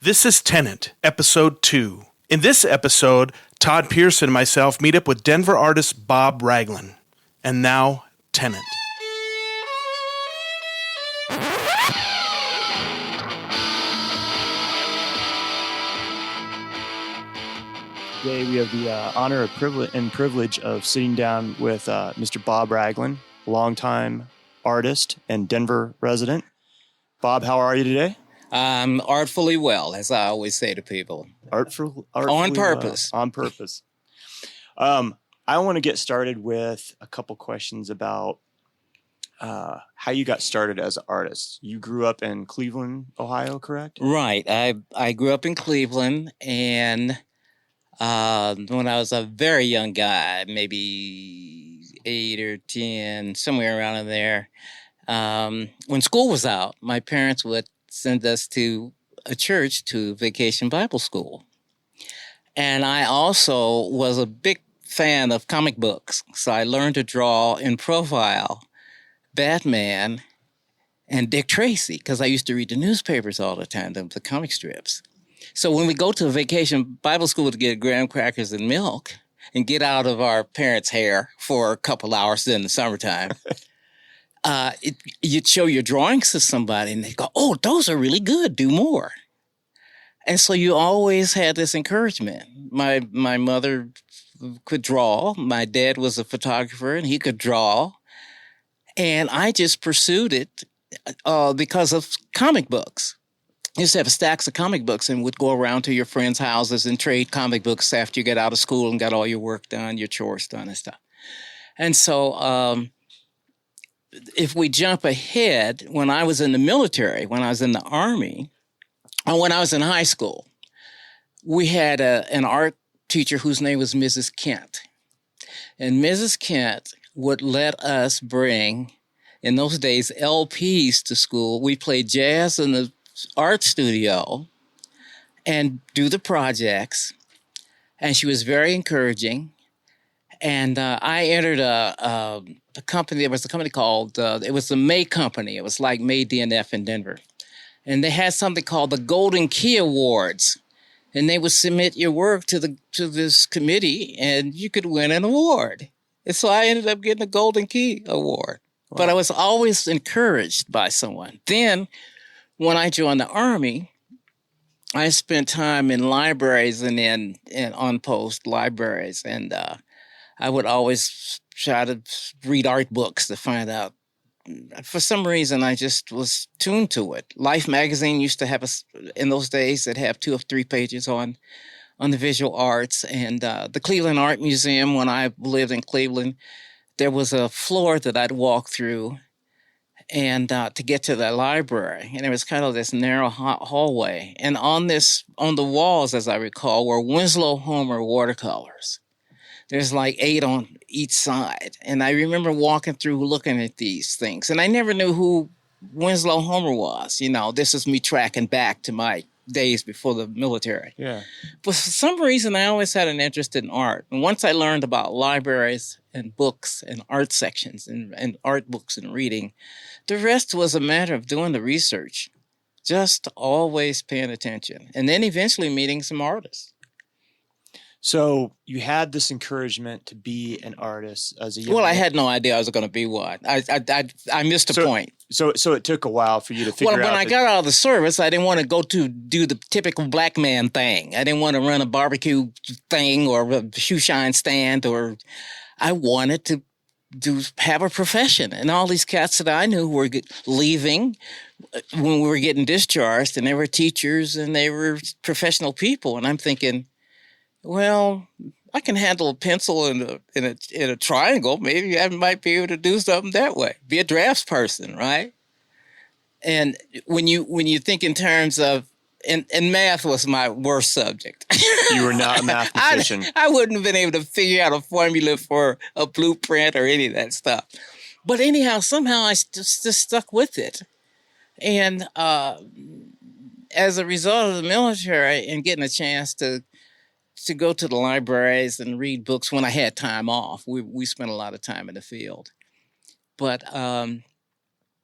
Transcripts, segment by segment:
This is Tenant, Episode 2. In this episode, Todd, Pierson, and myself meet up with Denver artist Bob Ragland. And now, Tenant. Today we have the honor and privilege of sitting down with Mr. Bob Ragland, longtime artist and Denver resident. Bob, how are you today? I'm artfully well, as I always say to people. Artfully On purpose. On purpose. I want to get started with a couple questions about how you got started as an artist. You grew up in Cleveland, Ohio, correct? Right. I grew up in Cleveland, and when I was a very young guy, maybe 8 or 10, somewhere around in there, when school was out, my parents would send us to a church to vacation Bible school. And I also was a big fan of comic books. So I learned to draw in profile Batman and Dick Tracy because I used to read the newspapers all the time, the comic strips. So when we go to a vacation Bible school to get graham crackers and milk and get out of our parents' hair for a couple hours in the summertime, you'd show your drawings to somebody and they go, "Oh, those are really good. Do more." And so you always had this encouragement. My mother could draw. My dad was a photographer and he could draw. And I just pursued it because of comic books. I used to have stacks of comic books and would go around to your friends' houses and trade comic books after you get out of school and got all your work done, your chores done and stuff. And so if we jump ahead, when I was in the military, when I was in the Army, or when I was in high school, we had an art teacher whose name was Mrs. Kent. And Mrs. Kent would let us bring, in those days, LPs to school. We played jazz in the art studio and do the projects. And she was very encouraging. And I entered a company. There was a company called, it was the May Company. It was like May DNF in Denver. And they had something called the Golden Key Awards. And they would submit your work to this committee and you could win an award. And so I ended up getting a Golden Key Award. Wow. But I was always encouraged by someone. Then when I joined the Army, I spent time in libraries and in on-post libraries. And I would always try to read art books to find out. For some reason, I just was tuned to it. Life magazine used to have in those days, it'd have 2 or 3 pages on the visual arts. And the Cleveland Art Museum, when I lived in Cleveland, there was a floor that I'd walk through and to get to the library. And it was kind of this narrow hallway. And on the walls, as I recall, were Winslow Homer watercolors. There's like 8 on each side. And I remember walking through looking at these things. And I never knew who Winslow Homer was. You know, this is me tracking back to my days before the military. Yeah. But for some reason, I always had an interest in art. And once I learned about libraries and books and art sections and art books and reading, the rest was a matter of doing the research. Just always paying attention. And then eventually meeting some artists. So you had this encouragement to be an artist as a young Well, I man. had no idea I was going to be one. I missed a point. So it took a while for you to figure out. Well, when I got out of the service, I didn't want to go to do the typical black man thing. I didn't want to run a barbecue thing or a shoe shine stand, or I wanted to have a profession. And all these cats that I knew were leaving when we were getting discharged, and they were teachers and they were professional people. And I'm thinking, well, I can handle a pencil in a triangle. Maybe I might be able to do something that way. Be a drafts person, right? And when you think in terms of, and math was my worst subject. You were not a mathematician. I wouldn't have been able to figure out a formula for a blueprint or any of that stuff. But anyhow, somehow I just stuck with it. And as a result of the military and getting a chance to go to the libraries and read books when I had time off. We spent a lot of time in the field. But I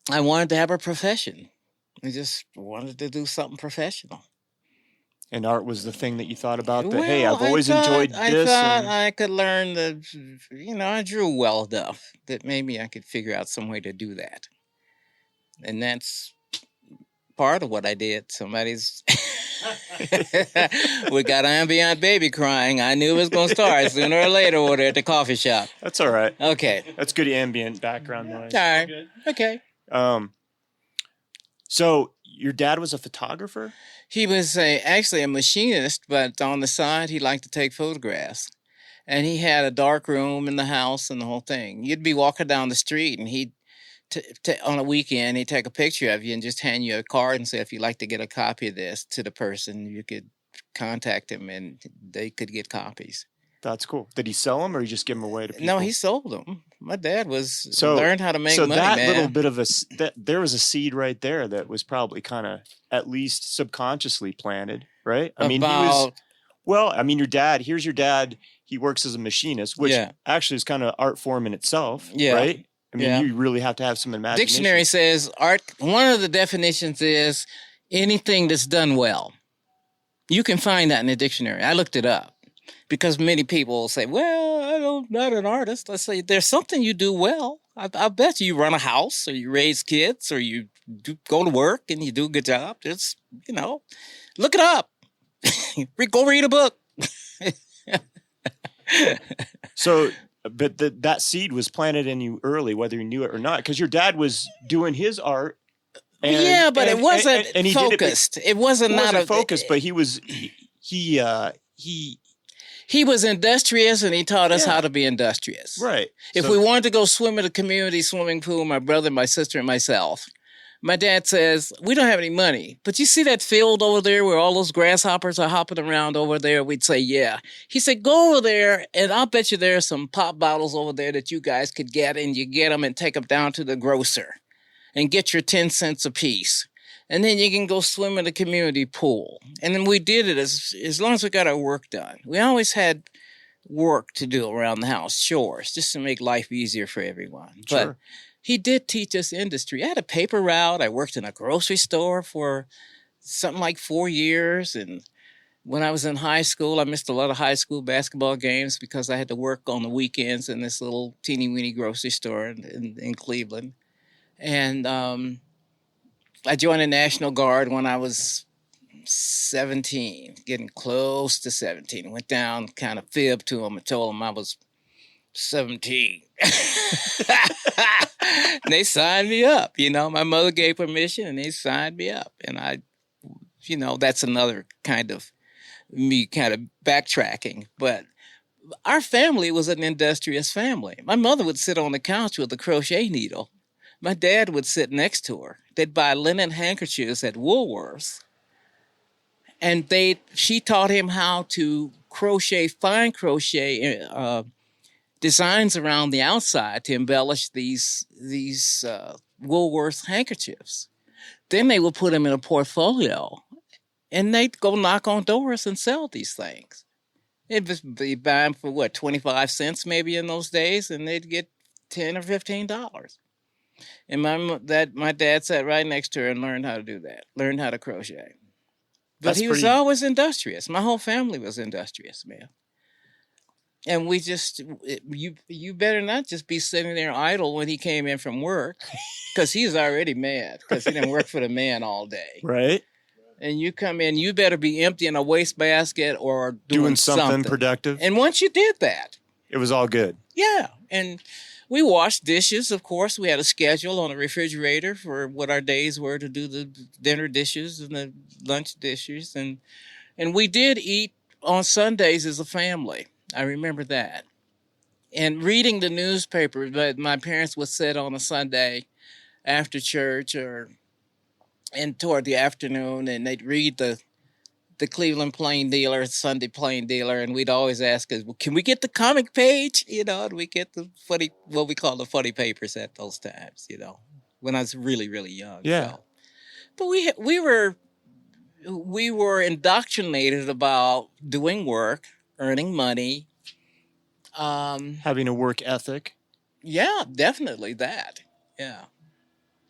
wanted to have a profession. I just wanted to do something professional. And art was the thing that you thought about. That Well, hey, I've always enjoyed I this. thought And I could learn I drew well enough that maybe I could figure out some way to do that. And that's part of what I did. Somebody's we got ambient baby crying. I knew it was going to start sooner or later over there at the coffee shop. That's all right. Okay. That's good ambient background noise. All right. Okay. So your dad was a photographer? He was actually a machinist, but on the side, he liked to take photographs. And he had a dark room in the house and the whole thing. You'd be walking down the street, and he'd, on a weekend, he'd take a picture of you and just hand you a card and say, if you'd like to get a copy of this to the person, you could contact him, and they could get copies. That's cool. Did he sell them, or he just give them away to people? No, he sold them. My dad learned how to make money, that man. little bit of there was a seed right there that was probably kind of at least subconsciously planted, right? I mean, your dad, here's your dad. He works as a machinist, which actually is kind of art form in itself, right? I mean, you really have to have some imagination. Dictionary says art, one of the definitions is anything that's done well. You can find that in the dictionary. I looked it up. Because many people will say, well, I'm not an artist. I say, there's something you do well. I bet you run a house, or you raise kids, or you go to work and you do a good job. Just, look it up. Go read a book. So, but that seed was planted in you early, whether you knew it or not, because your dad was doing his art. But it wasn't focused. It wasn't focused, but he was, he was industrious, and he taught us how to be industrious. Right. If we wanted to go swim at a community swimming pool, my brother, my sister, and myself, my dad says, we don't have any money, but you see that field over there where all those grasshoppers are hopping around over there? We'd say, yeah. He said, go over there, and I'll bet you there's some pop bottles over there that you guys could get, and you get them and take them down to the grocer and get your 10 cents a piece. And then you can go swim in the community pool. And then we did it as long as we got our work done. We always had work to do around the house, chores, just to make life easier for everyone. Sure. But he did teach us industry. I had a paper route. I worked in a grocery store for something like 4 years. And when I was in high school, I missed a lot of high school basketball games because I had to work on the weekends in this little teeny-weeny grocery store in Cleveland. And I joined the National Guard when I was 17, getting close to 17. Went down, kind of fibbed to them and told them I was 17. And they signed me up. My mother gave permission, and they signed me up. And I, that's another kind of me kind of backtracking. But our family was an industrious family. My mother would sit on the couch with a crochet needle. My dad would sit next to her. They'd buy linen handkerchiefs at Woolworths. And she taught him how to fine crochet designs around the outside to embellish these Woolworths handkerchiefs. Then they would put them in a portfolio, and they'd go knock on doors and sell these things. They'd be buying for 25 cents maybe in those days, and they'd get $10 or $15. And my dad sat right next to her and learned how to do that, learned how to crochet. But he was always industrious. My whole family was industrious, man. And we just, you better not just be sitting there idle when he came in from work, because he's already mad because he didn't work for the man all day. Right. And you come in, you better be emptying a wastebasket or doing something productive. And once you did that, it was all good. Yeah. And we washed dishes, of course. We had a schedule on the refrigerator for what our days were to do the dinner dishes and the lunch dishes. And we did eat on Sundays as a family. I remember that. And reading the newspaper, but my parents would sit on a Sunday after church and toward the afternoon, and they'd read the Cleveland Plain Dealer, Sunday Plain Dealer, and we'd always ask us, well, can we get the comic page? And we get the funny, what we call the funny papers at those times, when I was really, really young. Yeah. So. But we were indoctrinated about doing work, earning money. Having a work ethic. Yeah, definitely that. Yeah.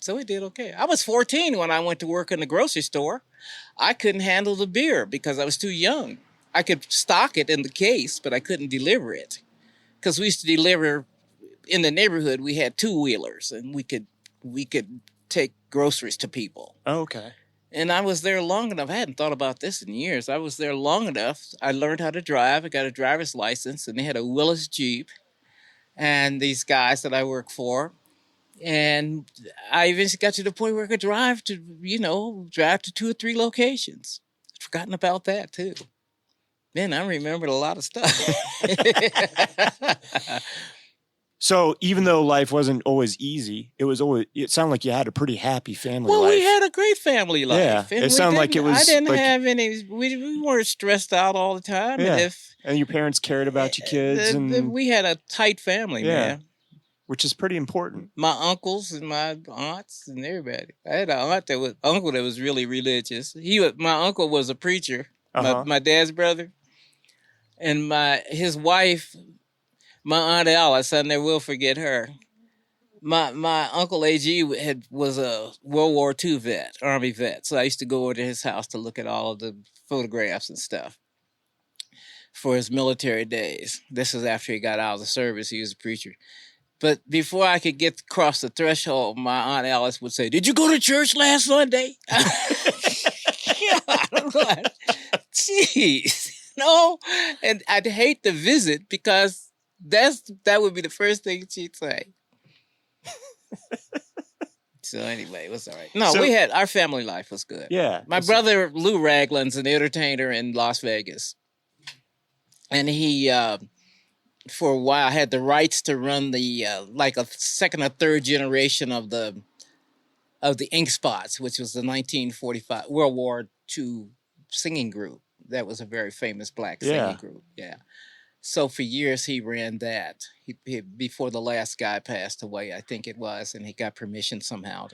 So we did okay. I was 14 when I went to work in the grocery store. I couldn't handle the beer because I was too young. I could stock it in the case, but I couldn't deliver it because we used to deliver in the neighborhood. We had 2-wheelers, and we could take groceries to people. Oh, okay. And I was there long enough. I hadn't thought about this in years. I was there long enough. I learned how to drive. I got a driver's license, and they had a Willis Jeep. And these guys that I work for, and I eventually got to the point where I could drive to 2 or 3 locations. I'd forgotten about that too. Man, I remembered a lot of stuff. So even though life wasn't always easy, it sounded like you had a pretty happy family life. Well, we had a great family life. Yeah, And it sounded like it was. I didn't like, have any. We weren't stressed out all the time. Yeah. And your parents cared about your kids, and we had a tight family, man. Which is pretty important. My uncles and my aunts and everybody. I had an uncle that was really religious. My uncle was a preacher. My dad's brother, and his wife. My Aunt Alice, I never will forget her. My Uncle A.G. was a World War II vet, Army vet. So I used to go over to his house to look at all of the photographs and stuff for his military days. This was after he got out of the service. He was a preacher. But before I could get across the threshold, my Aunt Alice would say, "Did you go to church last Sunday?" God, jeez. No. And I'd hate to visit because that would be the first thing she'd say. So anyway, it was all right. No, our family life was good. Yeah. My brother Lou Ragland's an entertainer in Las Vegas. And he for a while had the rights to run the like a second or third generation of the Ink Spots, which was the 1945 World War II singing group. That was a very famous black singing group. Yeah. So for years he ran that. He before the last guy passed away, I think it was, and he got permission somehow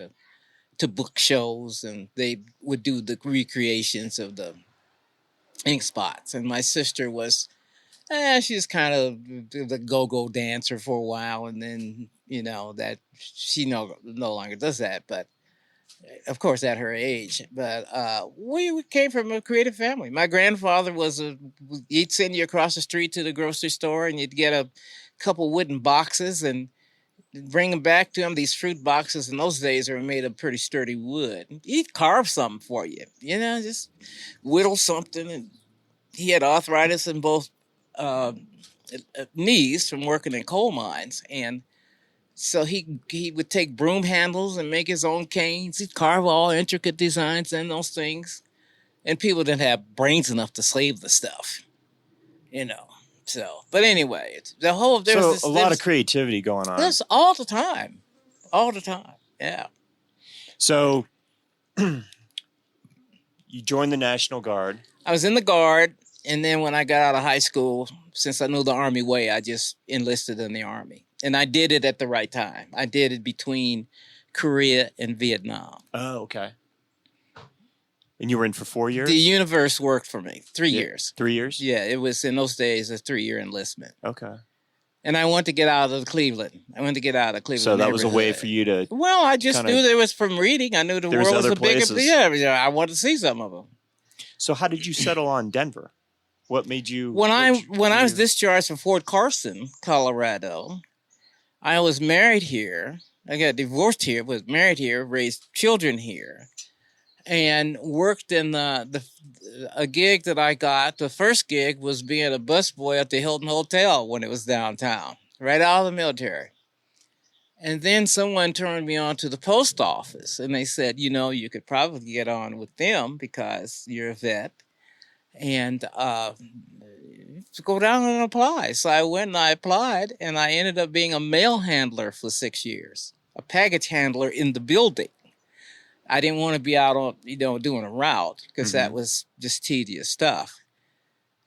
to book shows, and they would do the recreations of the Ink Spots. And my sister was, she's kind of the go-go dancer for a while, and then that she no longer does that, but. Of course, at her age, but we came from a creative family. My grandfather he'd send you across the street to the grocery store, and you'd get a couple wooden boxes and bring them back to him. These fruit boxes in those days were made of pretty sturdy wood. He'd carve something for you, just whittle something. And he had arthritis in both knees from working in coal mines, and so he would take broom handles and make his own canes. He'd carve all intricate designs in those things. And people didn't have brains enough to slave the stuff, So, but anyway, a lot of creativity going on. That's all the time. All the time, yeah. So you joined the National Guard. I was in the Guard, and then when I got out of high school, since I knew the Army way, I just enlisted in the Army. And I did it at the right time. I did it between Korea and Vietnam. Oh, okay. And you were in for 4 years? The universe worked for me. 3 years. 3 years? Yeah, it was in those days a 3-year enlistment. Okay. And I wanted to get out of Cleveland. So that was a way for you to... Well, I just knew there was from reading. I knew the world was a bigger... Yeah, I wanted to see some of them. So how did you settle on Denver? What made you... When I was discharged from Fort Carson, Colorado... I was married here. I got divorced here, was married here, raised children here, and worked in a gig that I got. The first gig was being a busboy at the Hilton Hotel when it was downtown, right out of the military. And then someone turned me on to the post office, and they said, you could probably get on with them because you're a vet. And go down and apply. So I went and I applied, and I ended up being a mail handler for 6 years, a package handler in the building. I didn't want to be out on, doing a route because that was just tedious stuff.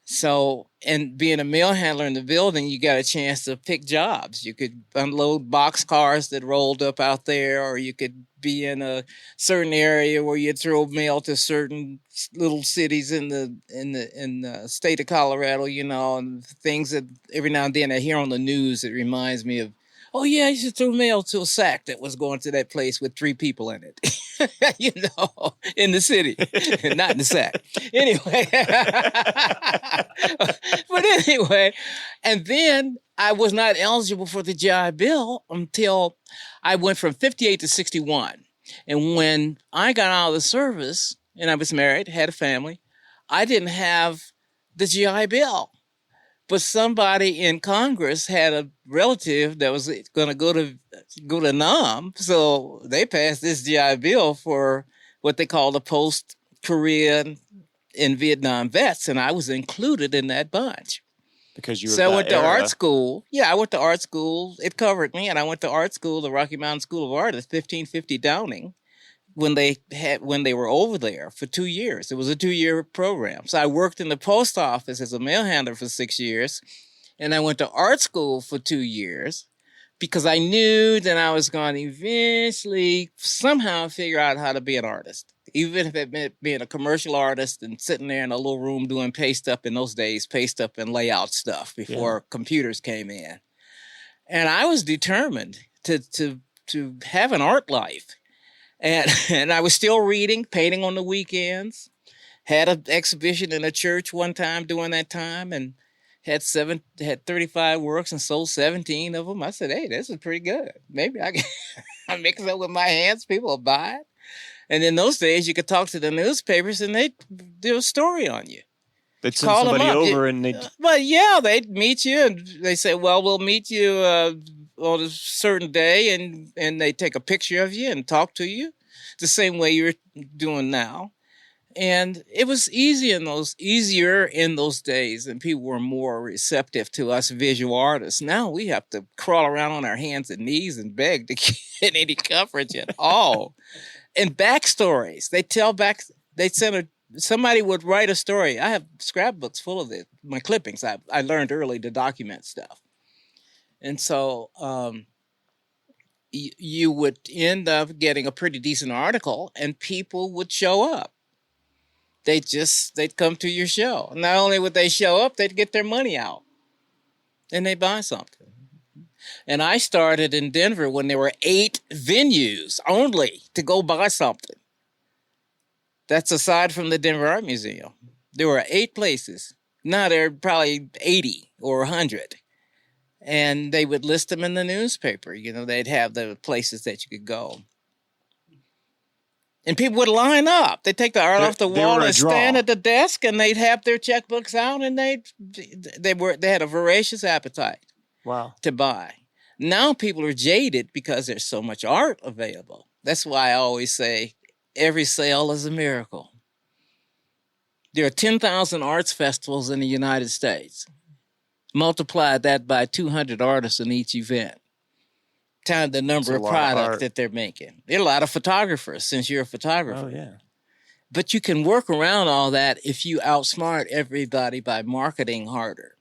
So, and being a mail handler in the building, you got a chance to pick jobs. You could unload box cars that rolled up out there, or you could be in a certain area where you'd throw mail to certain little cities in the state of Colorado, and things that every now and then I hear on the news. It reminds me of, oh yeah, I used to throw mail to a sack that was going to that place with 3 people in it. in the city, not in the sack. Anyway, but anyway, and then I was not eligible for the GI Bill until I went from 58 to 61. And when I got out of the service and I was married, had a family, I didn't have the GI Bill. But somebody in Congress had a relative that was going to go to Nam, so they passed this GI Bill for what they call the post-Korean and Vietnam vets, and I was included in that bunch. Because you were So I went to era. art school. Yeah, I went to art school. It covered me, and I went to art school, the Rocky Mountain School of Art at 1550 Downing, when they were over there for 2 years. It was a 2-year program. So I worked in the post office as a mail handler for 6 years, and I went to art school for 2 years because I knew that I was going to eventually somehow figure out how to be an artist, even if it meant being a commercial artist and sitting there in a little room doing paste up in those days, paste up and layout stuff before computers came in. And I was determined to have an art life. And I was still reading, painting on the weekends, had an exhibition in a church one time during that time, and had 35 works and sold 17 of them. I said, hey, this is pretty good. Maybe I can mix it up with my hands. People will buy it. And in those days, you could talk to the newspapers and they'd do a story on you. They'd send somebody over and they'd... But yeah, they'd meet you and they say, well, we'll meet you on a certain day, and they take a picture of you and talk to you the same way you're doing now. And it was easier in those days, and people were more receptive to us visual artists. Now we have to crawl around on our hands and knees and beg to get any coverage at all. And backstories, somebody would write a story. I have scrapbooks full of it, my clippings. I learned early to document stuff. And so you would end up getting a pretty decent article, and people would show up. They'd come to your show. Not only would they show up, they'd get their money out, and they'd buy something. And I started in Denver when there were 8 venues only to go buy something. That's aside from the Denver Art Museum. There were 8 places. Now there are probably 80 or 100. And they would list them in the newspaper. They'd have the places that you could go. And people would line up. They'd take the art off the wall and stand at the desk, and they'd have their checkbooks out, and they had a voracious appetite to buy. Now people are jaded because there's so much art available. That's why I always say every sale is a miracle. There are 10,000 arts festivals in the United States. Multiply that by 200 artists in each event. Times the number of products that they're making. There are a lot of photographers, since you're a photographer. Oh, yeah. But you can work around all that if you outsmart everybody by marketing harder,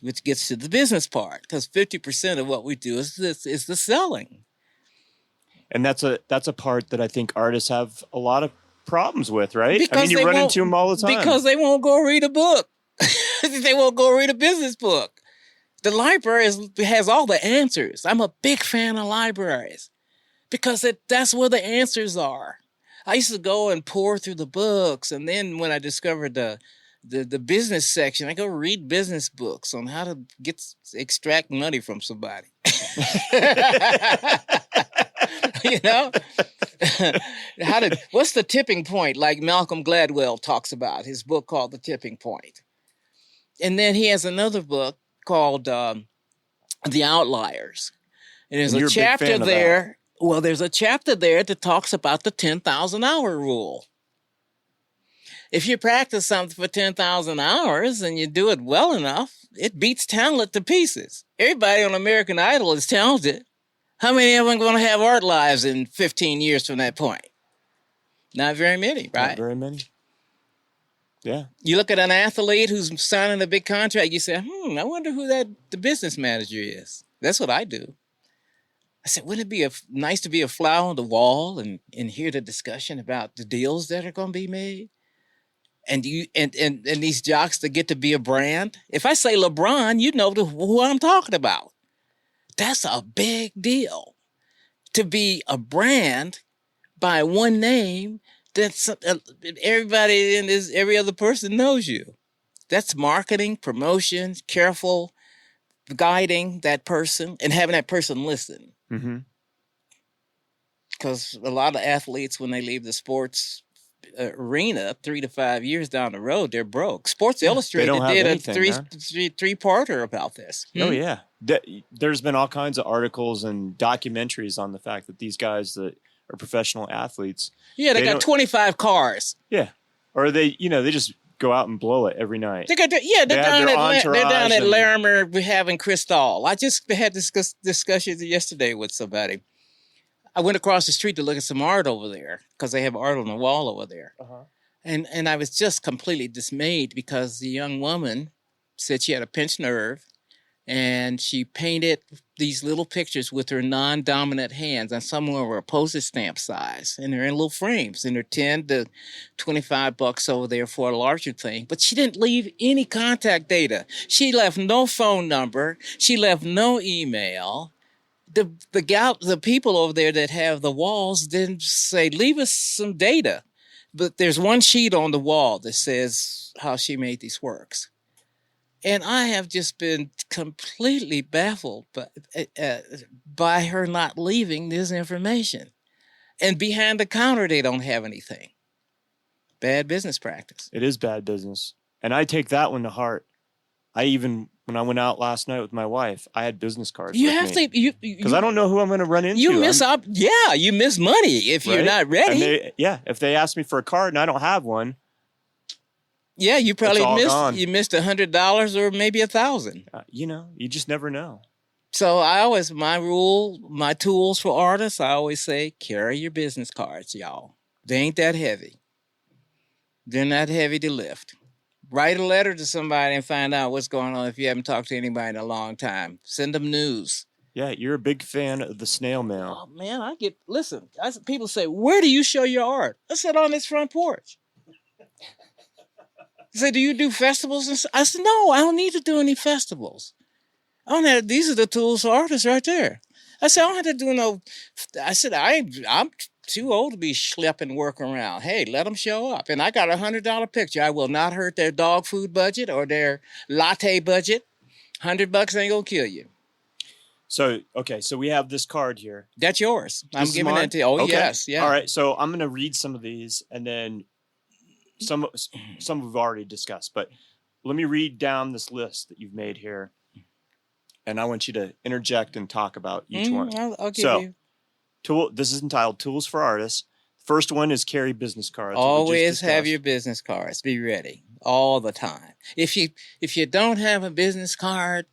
which gets to the business part, because 50% of what we do is the selling. And that's a part that I think artists have a lot of problems with, right? Because you run into them all the time. Because they won't go read a book. They won't go read a business book. The library has all the answers. I'm a big fan of libraries because that's where the answers are. I used to go and pour through the books, and then when I discovered the business section, I go read business books on how to extract money from somebody. What's the tipping point? Like Malcolm Gladwell talks about his book called The Tipping Point. And then he has another book called The Outliers. And there's a chapter there. Well, there's a chapter there that talks about the 10,000 hour rule. If you practice something for 10,000 hours and you do it well enough, it beats talent to pieces. Everybody on American Idol is talented. How many of them are going to have art lives in 15 years from that point? Not very many, right? Not very many. Yeah. You look at an athlete who's signing a big contract, you say, I wonder who the business manager is. That's what I do. I said, wouldn't it be nice to be a fly on the wall and hear the discussion about the deals that are going to be made? And these jocks that get to be a brand. If I say LeBron, you know who I'm talking about. That's a big deal. To be a brand by one name, then everybody in this, every other person knows you. That's marketing, promotion, careful guiding that person and having that person listen. Mm-hmm. Because a lot of athletes, when they leave the sports arena 3 to 5 years down the road, they're broke. Sports Illustrated did a three-parter about this. Oh, yeah. There's been all kinds of articles and documentaries on the fact that these guys that are professional athletes. Yeah, they got 25 cars. Yeah. Or they just go out and blow it every night. They're down at Larimer having Cristal. I just had this discussion yesterday with somebody. I went across the street to look at some art over there because they have art on the wall over there. Uh-huh. And I was just completely dismayed because the young woman said she had a pinched nerve and she painted these little pictures with her non-dominant hands, and some of them were postage stamp size, and they're in little frames, and they're $10 to $25 over there for a larger thing. But she didn't leave any contact data. She left no phone number. She left no email. The people over there that have the walls didn't say, leave us some data. But there's one sheet on the wall that says how she made these works. And I have just been completely baffled by her not leaving this information. And behind the counter, they don't have anything. Bad business practice. It is bad business. And I take that one to heart. When I went out last night with my wife, I had business cards. You have to, because I don't know who I'm going to run into. You miss money if you're not ready. If they ask me for a card and I don't have one. Yeah, you probably missed $100 or maybe $1,000. You just never know. So my tools for artists, I always say, carry your business cards, y'all. They ain't that heavy. They're not heavy to lift. Write a letter to somebody and find out what's going on if you haven't talked to anybody in a long time. Send them news. Yeah, you're a big fan of the snail mail. Oh, man, people say, where do you show your art? I said, on this front porch. They say, do you do festivals? I said, no, I don't need to do any festivals. These are the tools for artists right there. I said, I don't have to do no. I said, I'm too old to be schlepping work around. Hey, let them show up. And I got $100 picture. I will not hurt their dog food budget or their latte budget. $100 ain't gonna kill you. So we have this card here. That's yours. I'm giving it to you. Oh, okay. Yes. Yeah. All right. So I'm going to read some of these, and then some we've already discussed. But let me read down this list that you've made here, and I want you to interject and talk about each one. I'll give you. This is entitled Tools for Artists. First one is carry business cards. Always have your business cards. Be ready all the time. If you don't have a business card,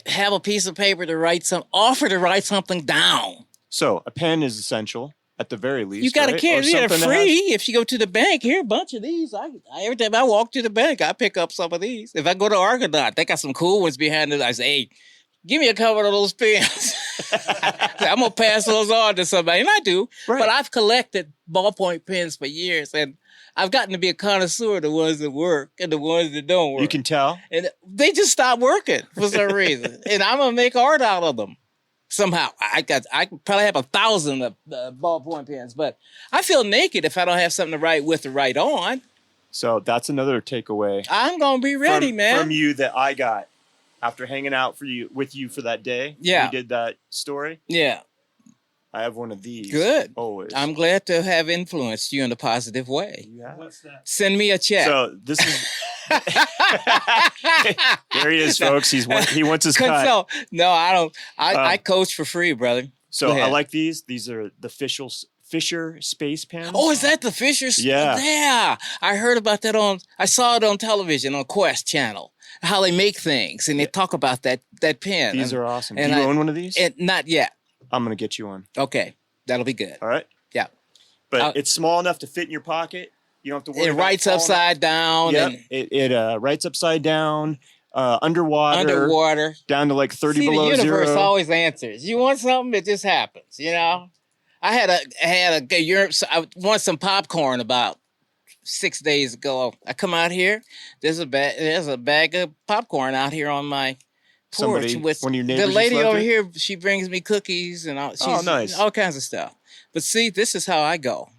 have a piece of paper to offer to write something down. So a pen is essential at the very least. You got to carry. They're free. If you go to the bank, here a bunch of these. Every time I walk to the bank, I pick up some of these. If I go to Argonaut, they got some cool ones behind it. I say, hey, give me a couple of those pens. I'm going to pass those on to somebody. And I do. Right. But I've collected ballpoint pens for years. And I've gotten to be a connoisseur of the ones that work and the ones that don't work. You can tell. And they just stop working for some reason. And I'm going to make art out of them. Somehow. I probably have 1,000 of ballpoint pens. But I feel naked if I don't have something to write with or write on. So that's another takeaway. I'm going to be ready, man. From you that I got. After hanging out with you for that day, we did that story. Yeah, I have one of these. Good. Always. I'm glad to have influenced you in a positive way. Yeah. What's that? Send me a check. So this is. There he is, folks. He wants his cut. No, I don't. I coach for free, brother. So I like these. These are the Fisher Space Pens. Oh, is that the Fisher? Yeah. I heard about that I saw it on television on Quest Channel. How they make things, and they talk about that pen. These are awesome. Do you own one of these? Not yet. I'm going to get you one. Okay. That'll be good. All right? Yeah. But it's small enough to fit in your pocket. You don't have to worry about it. It writes upside down. Yep. It writes upside down, underwater. Down to like 30 below zero. The universe always answers. You want something, it just happens, I want some popcorn about 6 days ago. I come out here. There's a bag of popcorn out here on my porch. One of your neighbors. The lady over here, she brings me cookies and nice. All kinds of stuff. But see, this is how I go.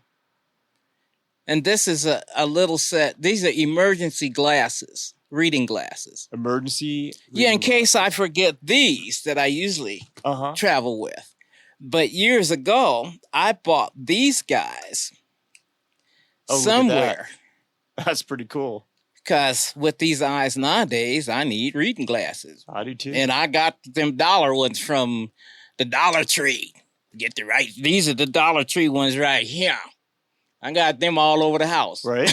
And this is a little set. These are emergency glasses, reading glasses. Emergency. Yeah, in case I forget these that I usually travel with. But years ago, I bought these guys somewhere. That's pretty cool. Because with these eyes nowadays, I need reading glasses. I do too. And I got them dollar ones from the Dollar Tree. Get the right. These are the Dollar Tree ones right here. I got them all over the house. Right.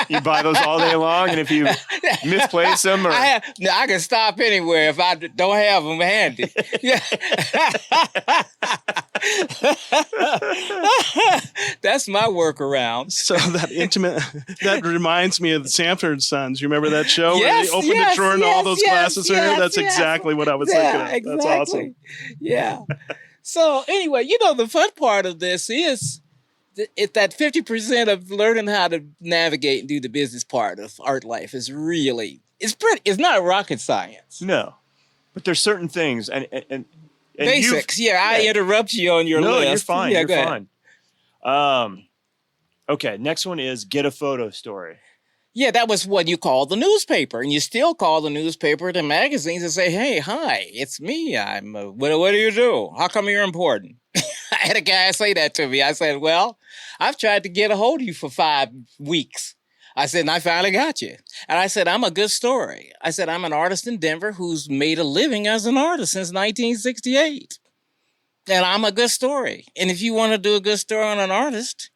You buy those all day long, and if you misplace them, or I can stop anywhere if I don't have them handy. Yeah. That's my workaround. So that reminds me of the Sanford Sons. You remember that show where Yes, they opened the drawer and all those glasses are here? That's exactly what I was thinking of. Exactly. That's awesome. Yeah. So anyway, the fun part of this is that 50% of learning how to navigate and do the business part of art life is really, it's not rocket science. No, but there's certain things and basics. I interrupt you on your list. No, you're fine. Yeah, you're fine. Okay, next one is get a photo story. Yeah, that was what you called the newspaper, and you still call the newspaper the magazines and say, "Hey, hi, it's me. I'm. What do you do? How come you're important?" I had a guy say that to me. I said, "Well, I've tried to get a hold of you for 5 weeks." I said, and I finally got you. And I said, I'm a good story. I said, I'm an artist in Denver who's made a living as an artist since 1968. And I'm a good story. And if you want to do a good story on an artist,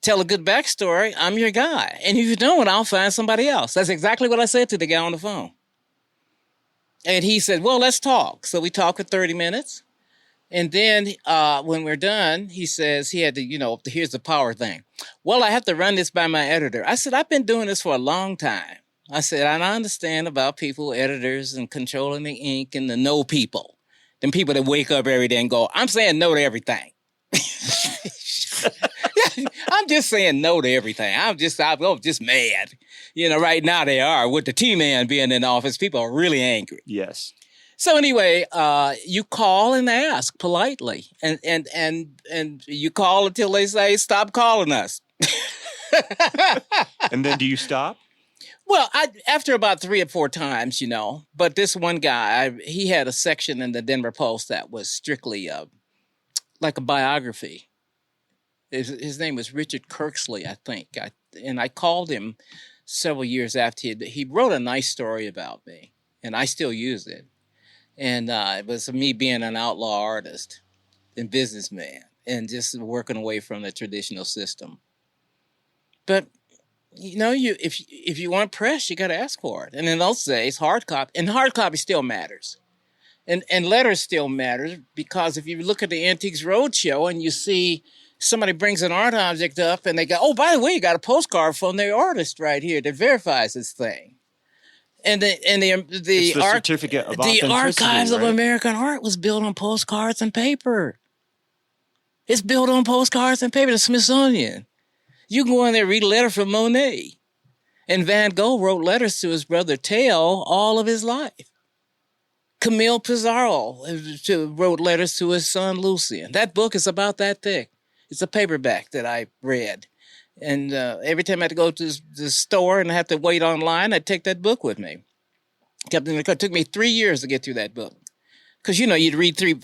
tell a good backstory, I'm your guy. And if you don't, I'll find somebody else. That's exactly what I said to the guy on the phone. And he said, well, let's talk. So we talked for 30 minutes. And then when we're done, he says he had to, here's the power thing. Well, I have to run this by my editor. I said, I've been doing this for a long time. I said, and I understand about people, editors, and controlling the ink and the no people. Them people that wake up every day and go, I'm saying no to everything. I'm just saying no to everything. I'm just mad. Right now they are. With the T-Man being in office, people are really angry. Yes. So anyway, you call and ask politely, and you call until they say, stop calling us. And then do you stop? Well, after about 3 or 4 times, but this one guy, he had a section in the Denver Post that was strictly like a biography. His name was Richard Kirksley, I think. And I called him several years after he wrote a nice story about me, and I still use it. And it was me being an outlaw artist and businessman and just working away from the traditional system. But, if you want press, you got to ask for it. And in those days, hard copy still matters. And letters still matters because if you look at the Antiques Roadshow and you see somebody brings an art object up and they go, oh, by the way, you got a postcard from the artist right here that verifies this thing. And the certificate of authenticity, Archives of right? American Art was built on postcards and paper. It's built on postcards and paper. The Smithsonian. You can go in there and read a letter from Monet. And Van Gogh wrote letters to his brother Theo all of his life. Camille Pissarro wrote letters to his son Lucien. That book is about that thick. It's a paperback that I read. And every time I had to go to the store and I have to wait online, I'd take that book with me. It took me 3 years to get through that book. Because, you'd read 3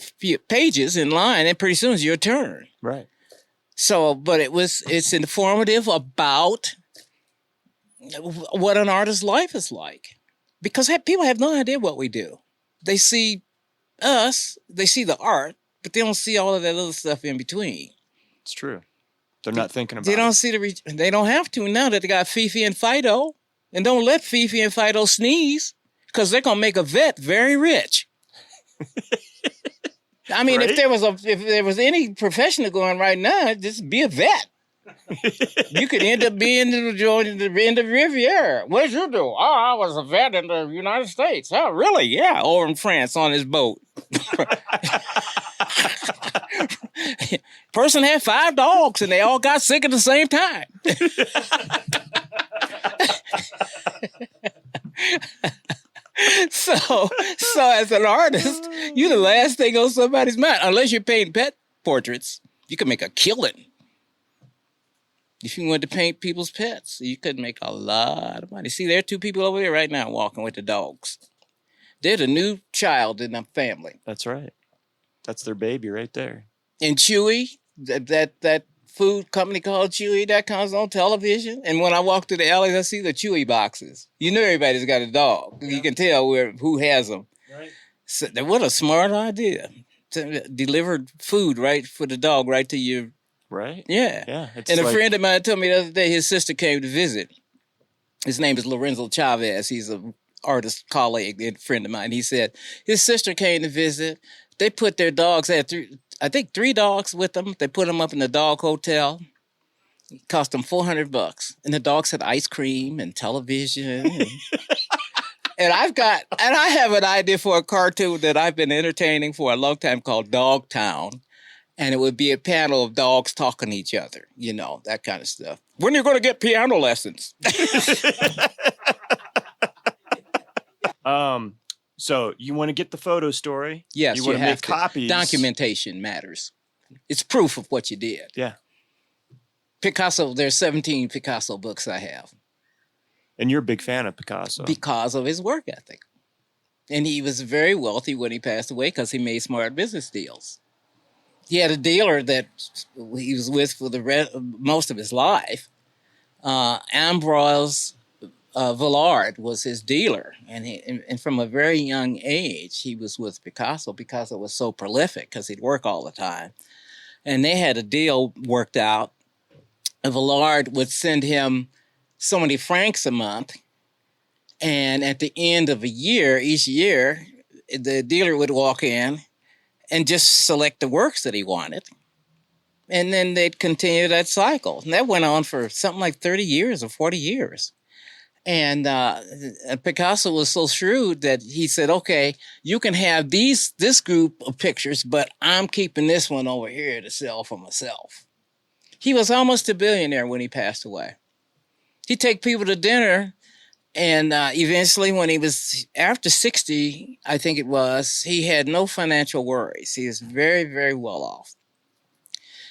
pages in line and pretty soon it's your turn. Right. So, but it's informative about what an artist's life is like. Because people have no idea what we do. They see us, they see the art, but they don't see all of that other stuff in between. It's true. They're not thinking about it. They don't it. see they don't have to now that they got Fifi and Fido. And don't let Fifi and Fido sneeze because they're going to make a vet very rich. I mean, Right? if there was any profession going right now, just be a vet. You could end up being in the Riviera. What did you do? Oh, I was a vet in the United States. Oh, really? Yeah, over in France on his boat. Person had 5 dogs and they all got sick at the same time. So as an artist, you're the last thing on somebody's mind, unless you're painting pet portraits. You could make a killing. If you wanted to paint people's pets, you could make a lot of money. See, there are two people over there right now walking with the dogs. They're the new child in the family. That's right. That's their baby right there. And Chewy, that food company called Chewy, that comes on television. And when I walk through the alleys, I see the Chewy boxes. You know everybody's got a dog. Yeah. You can tell who has them. Right. So, what a smart idea. To deliver food right for the dog right to you. Right. Yeah. Yeah. And a friend of mine told me the other day his sister came to visit. His name is Lorenzo Chavez. He's an artist colleague and friend of mine. He said his sister came to visit. They put their dogs, they had three dogs with them. They put them up in the dog hotel. It cost them $400. And the dogs had ice cream and television. And I have an idea for a cartoon that I've been entertaining for a long time called Dogtown. And it would be a panel of dogs talking to each other, you know, that kind of stuff. When are you going to get piano lessons? So you want to get the photo story? Yes, you want to make copies. Documentation matters. It's proof of what you did. Yeah. Picasso, there's 17 Picasso books I have. And you're a big fan of Picasso. Because of his work ethic. And he was very wealthy when he passed away because he made smart business deals. He had a dealer that he was with for most of his life. Ambroise Villard was his dealer. And from a very young age, he was with Picasso. Picasso was so prolific because he'd work all the time. And they had a deal worked out. And Villard would send him so many francs a month. And at the end of each year, the dealer would walk in and just select the works that he wanted. And then they'd continue that cycle. And that went on for something like 30 years or 40 years. And Picasso was so shrewd that he said, okay, you can have this group of pictures, but I'm keeping this one over here to sell for myself. He was almost a billionaire when he passed away. He'd take people to dinner. And eventually, when he was after 60, I think it was, he had no financial worries. He was very, very well off.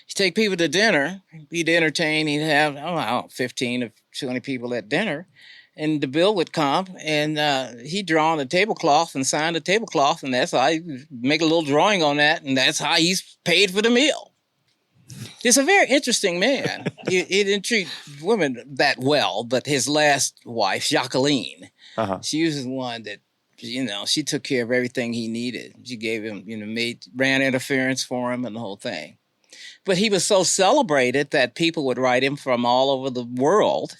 He'd take people to dinner. He'd entertain. He'd have, 15 or 20 people at dinner. And the bill would come, and he'd draw on the tablecloth and sign the tablecloth, and that's how he'd make a little drawing on that, and that's how he's paid for the meal. He's a very interesting man. He didn't treat women that well, but his last wife, Jacqueline, she was the one that, she took care of everything he needed. She gave him, ran interference for him and the whole thing. But he was so celebrated that people would write him from all over the world,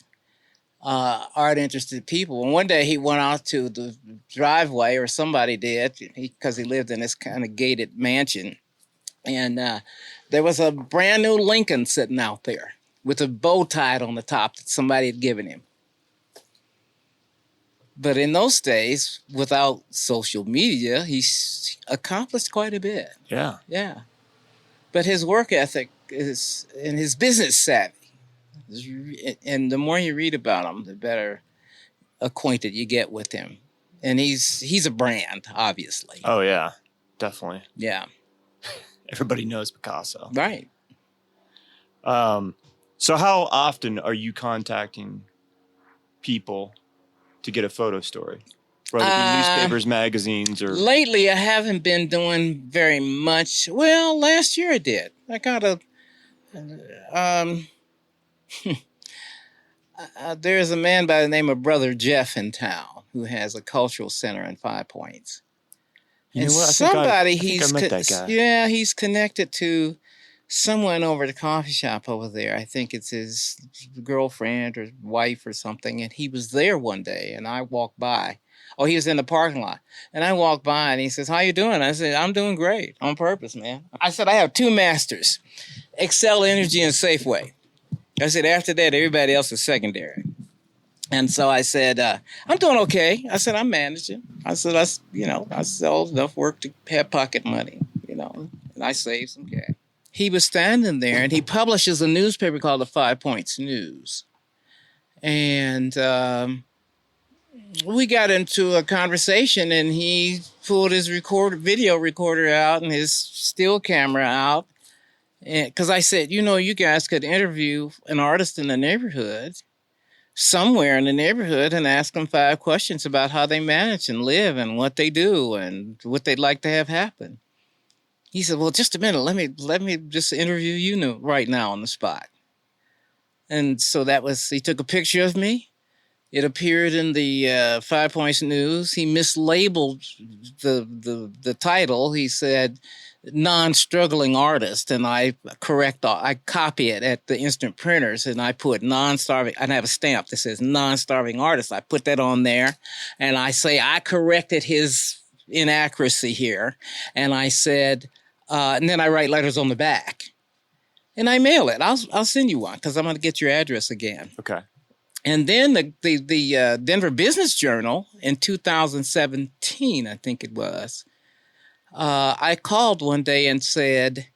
art-interested people. And one day he went out to the driveway, or somebody did, because he lived in this kind of gated mansion. And there was a brand new Lincoln sitting out there with a bow tied on the top that somebody had given him. But in those days, without social media, he's accomplished quite a bit. Yeah. Yeah. But his work ethic is, and his business savvy. And the more you read about him, the better acquainted you get with him. And he's a brand, obviously. Oh, yeah. Definitely. Yeah. Everybody knows Picasso. Right. So how often are you contacting people to get a photo story? Whether it be newspapers, magazines, or... Lately, I haven't been doing very much. Well, last year I did. I got there's a man by the name of Brother Jeff in town who has a cultural center in Five Points. You and know what? somebody I met that guy. Yeah, he's connected to someone over at the coffee shop over there. I think it's his girlfriend or wife or something. And he was there one day, and I walked by. Oh, he was in the parking lot. And I walked by, and he says, "How you doing?" I said, "I'm doing great. On purpose, man." I said, "I have two masters, Excel Energy and Safeway." I said, "After that, everybody else is secondary." And so I said, "I'm doing okay." I said, "I'm managing." I said, I sell enough work to have pocket money, and I save some cash. He was standing there, and he publishes a newspaper called the 5 Points News. And we got into a conversation, and he pulled his video recorder out and his still camera out. Because I said, you guys could interview an artist in the neighborhood, somewhere in the neighborhood, and ask them 5 questions about how they manage and live and what they do and what they'd like to have happen. He said, well, just a minute. Let me just interview you right now on the spot. And so he took a picture of me. It appeared in the 5 Points News. He mislabeled the title. He said, non-struggling artist, and I copy it at the instant printers, and I put non-starving. I have a stamp that says non-starving artist. I put that on there, and I say I corrected his inaccuracy here, and I said, and then I write letters on the back, and I mail it. I'll send you one because I'm going to get your address again. Okay. And then the Denver Business Journal in 2017, I think it was. I called one day and said,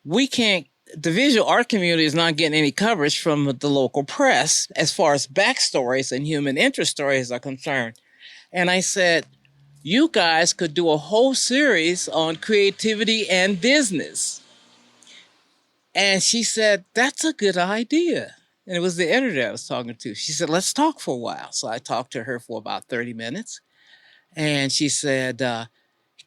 the visual art community is not getting any coverage from the local press as far as backstories and human interest stories are concerned. And I said, you guys could do a whole series on creativity and business. And she said, that's a good idea. And it was the editor I was talking to. She said, let's talk for a while. So I talked to her for about 30 minutes. And she said,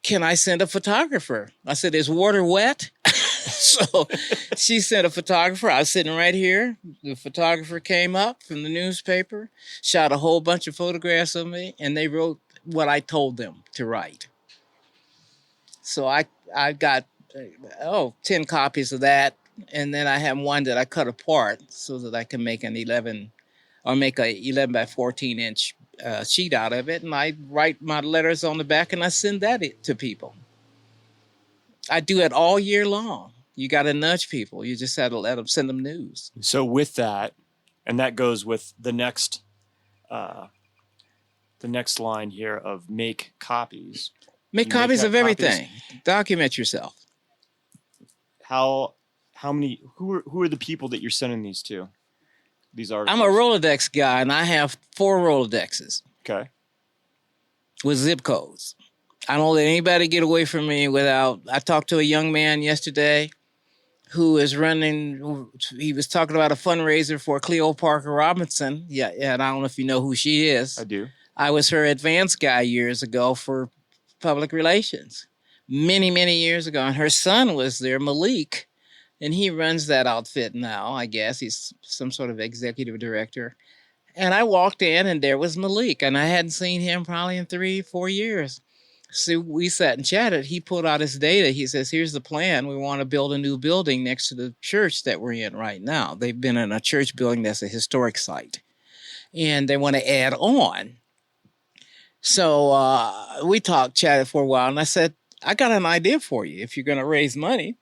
can I send a photographer? I said, is water wet? So she sent a photographer. I was sitting right here. The photographer came up from the newspaper, shot a whole bunch of photographs of me, and they wrote what I told them to write. So I got 10 copies of that. And then I have one that I cut apart so that I can make an 11 by 14 inch sheet out of it. And I write my letters on the back and I send that to people. I do it all year long. You got to nudge people. You just have to send them news. So with that, and that goes with the next line here of make copies. Make copies of everything. Document yourself. How many? Who are the people that you're sending these to? These articles. I'm a Rolodex guy, and I have 4 Rolodexes. Okay. With zip codes. I don't let anybody get away from me without. I talked to a young man yesterday who is running. He was talking about a fundraiser for Cleo Parker Robinson. Yeah, and I don't know if you know who she is. I do. I was her advanced guy years ago for public relations. Many, many years ago. And her son was there, Malik. And he runs that outfit now, I guess. He's some sort of executive director. And I walked in, and there was Malik. And I hadn't seen him probably in 3-4 years. So we sat and chatted. He pulled out his data. He says, here's the plan. We want to build a new building next to the church that we're in right now. They've been in a church building that's a historic site. And they want to add on. So we chatted for a while. And I said, I got an idea for you if you're going to raise money.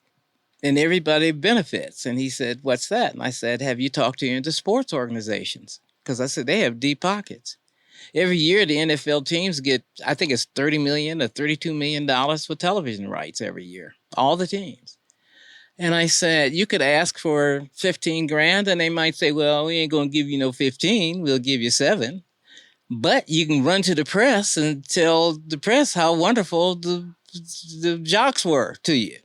And everybody benefits. And he said, what's that? And I said, have you talked to any of the sports organizations? Because I said, they have deep pockets. Every year, the NFL teams get, I think it's $30 million to $32 million for television rights every year. All the teams. And I said, you could ask for $15,000 and they might say, well, we ain't going to give you no 15. We'll give you 7. But you can run to the press and tell the press how wonderful the jocks were to you.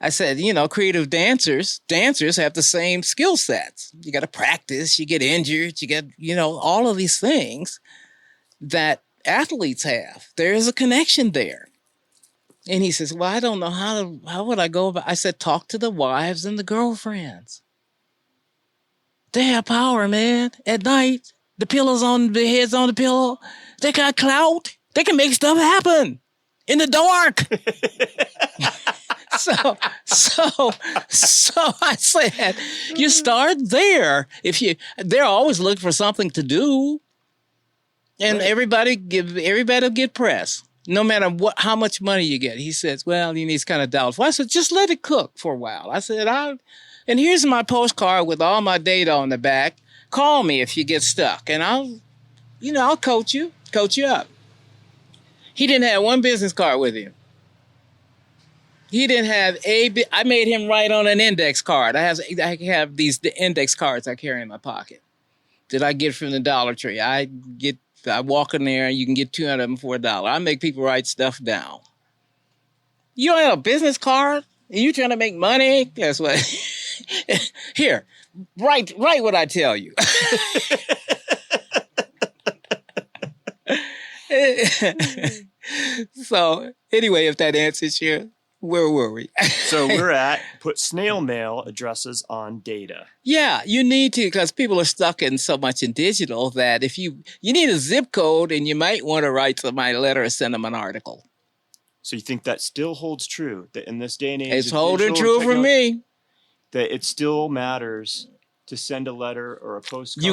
I said, creative dancers have the same skill sets. You got to practice, you get injured, you get, all of these things that athletes have. There is a connection there. And he says, well, I don't know how would I go about. I said, talk to the wives and the girlfriends. They have power, man. At night, the heads on the pillow. They got clout. They can make stuff happen in the dark. So I said, you start there. They're always looking for something to do, and right. Everybody will get press, no matter how much money you get. He says, well, he's kind of doubtful. I said, just let it cook for a while. I said, and here's my postcard with all my data on the back. Call me if you get stuck, and I'll coach you up. He didn't have one business card with him. He didn't have I made him write on an index card. I have these index cards I carry in my pocket that I get from the Dollar Tree. I walk in there and you can get 200 of them for $1. I make people write stuff down. You don't have a business card Are you trying to make money? Guess what? Here, write what I tell you. So anyway, if that answers you, where were we? So we're at put snail mail addresses on data. Yeah, you need to, because people are stuck in so much in digital that if you need a zip code, and you might want to write somebody a letter or send them an article. So you think that still holds true, that in this day and age, It's holding true for me. That it still matters to send a letter or a postcard?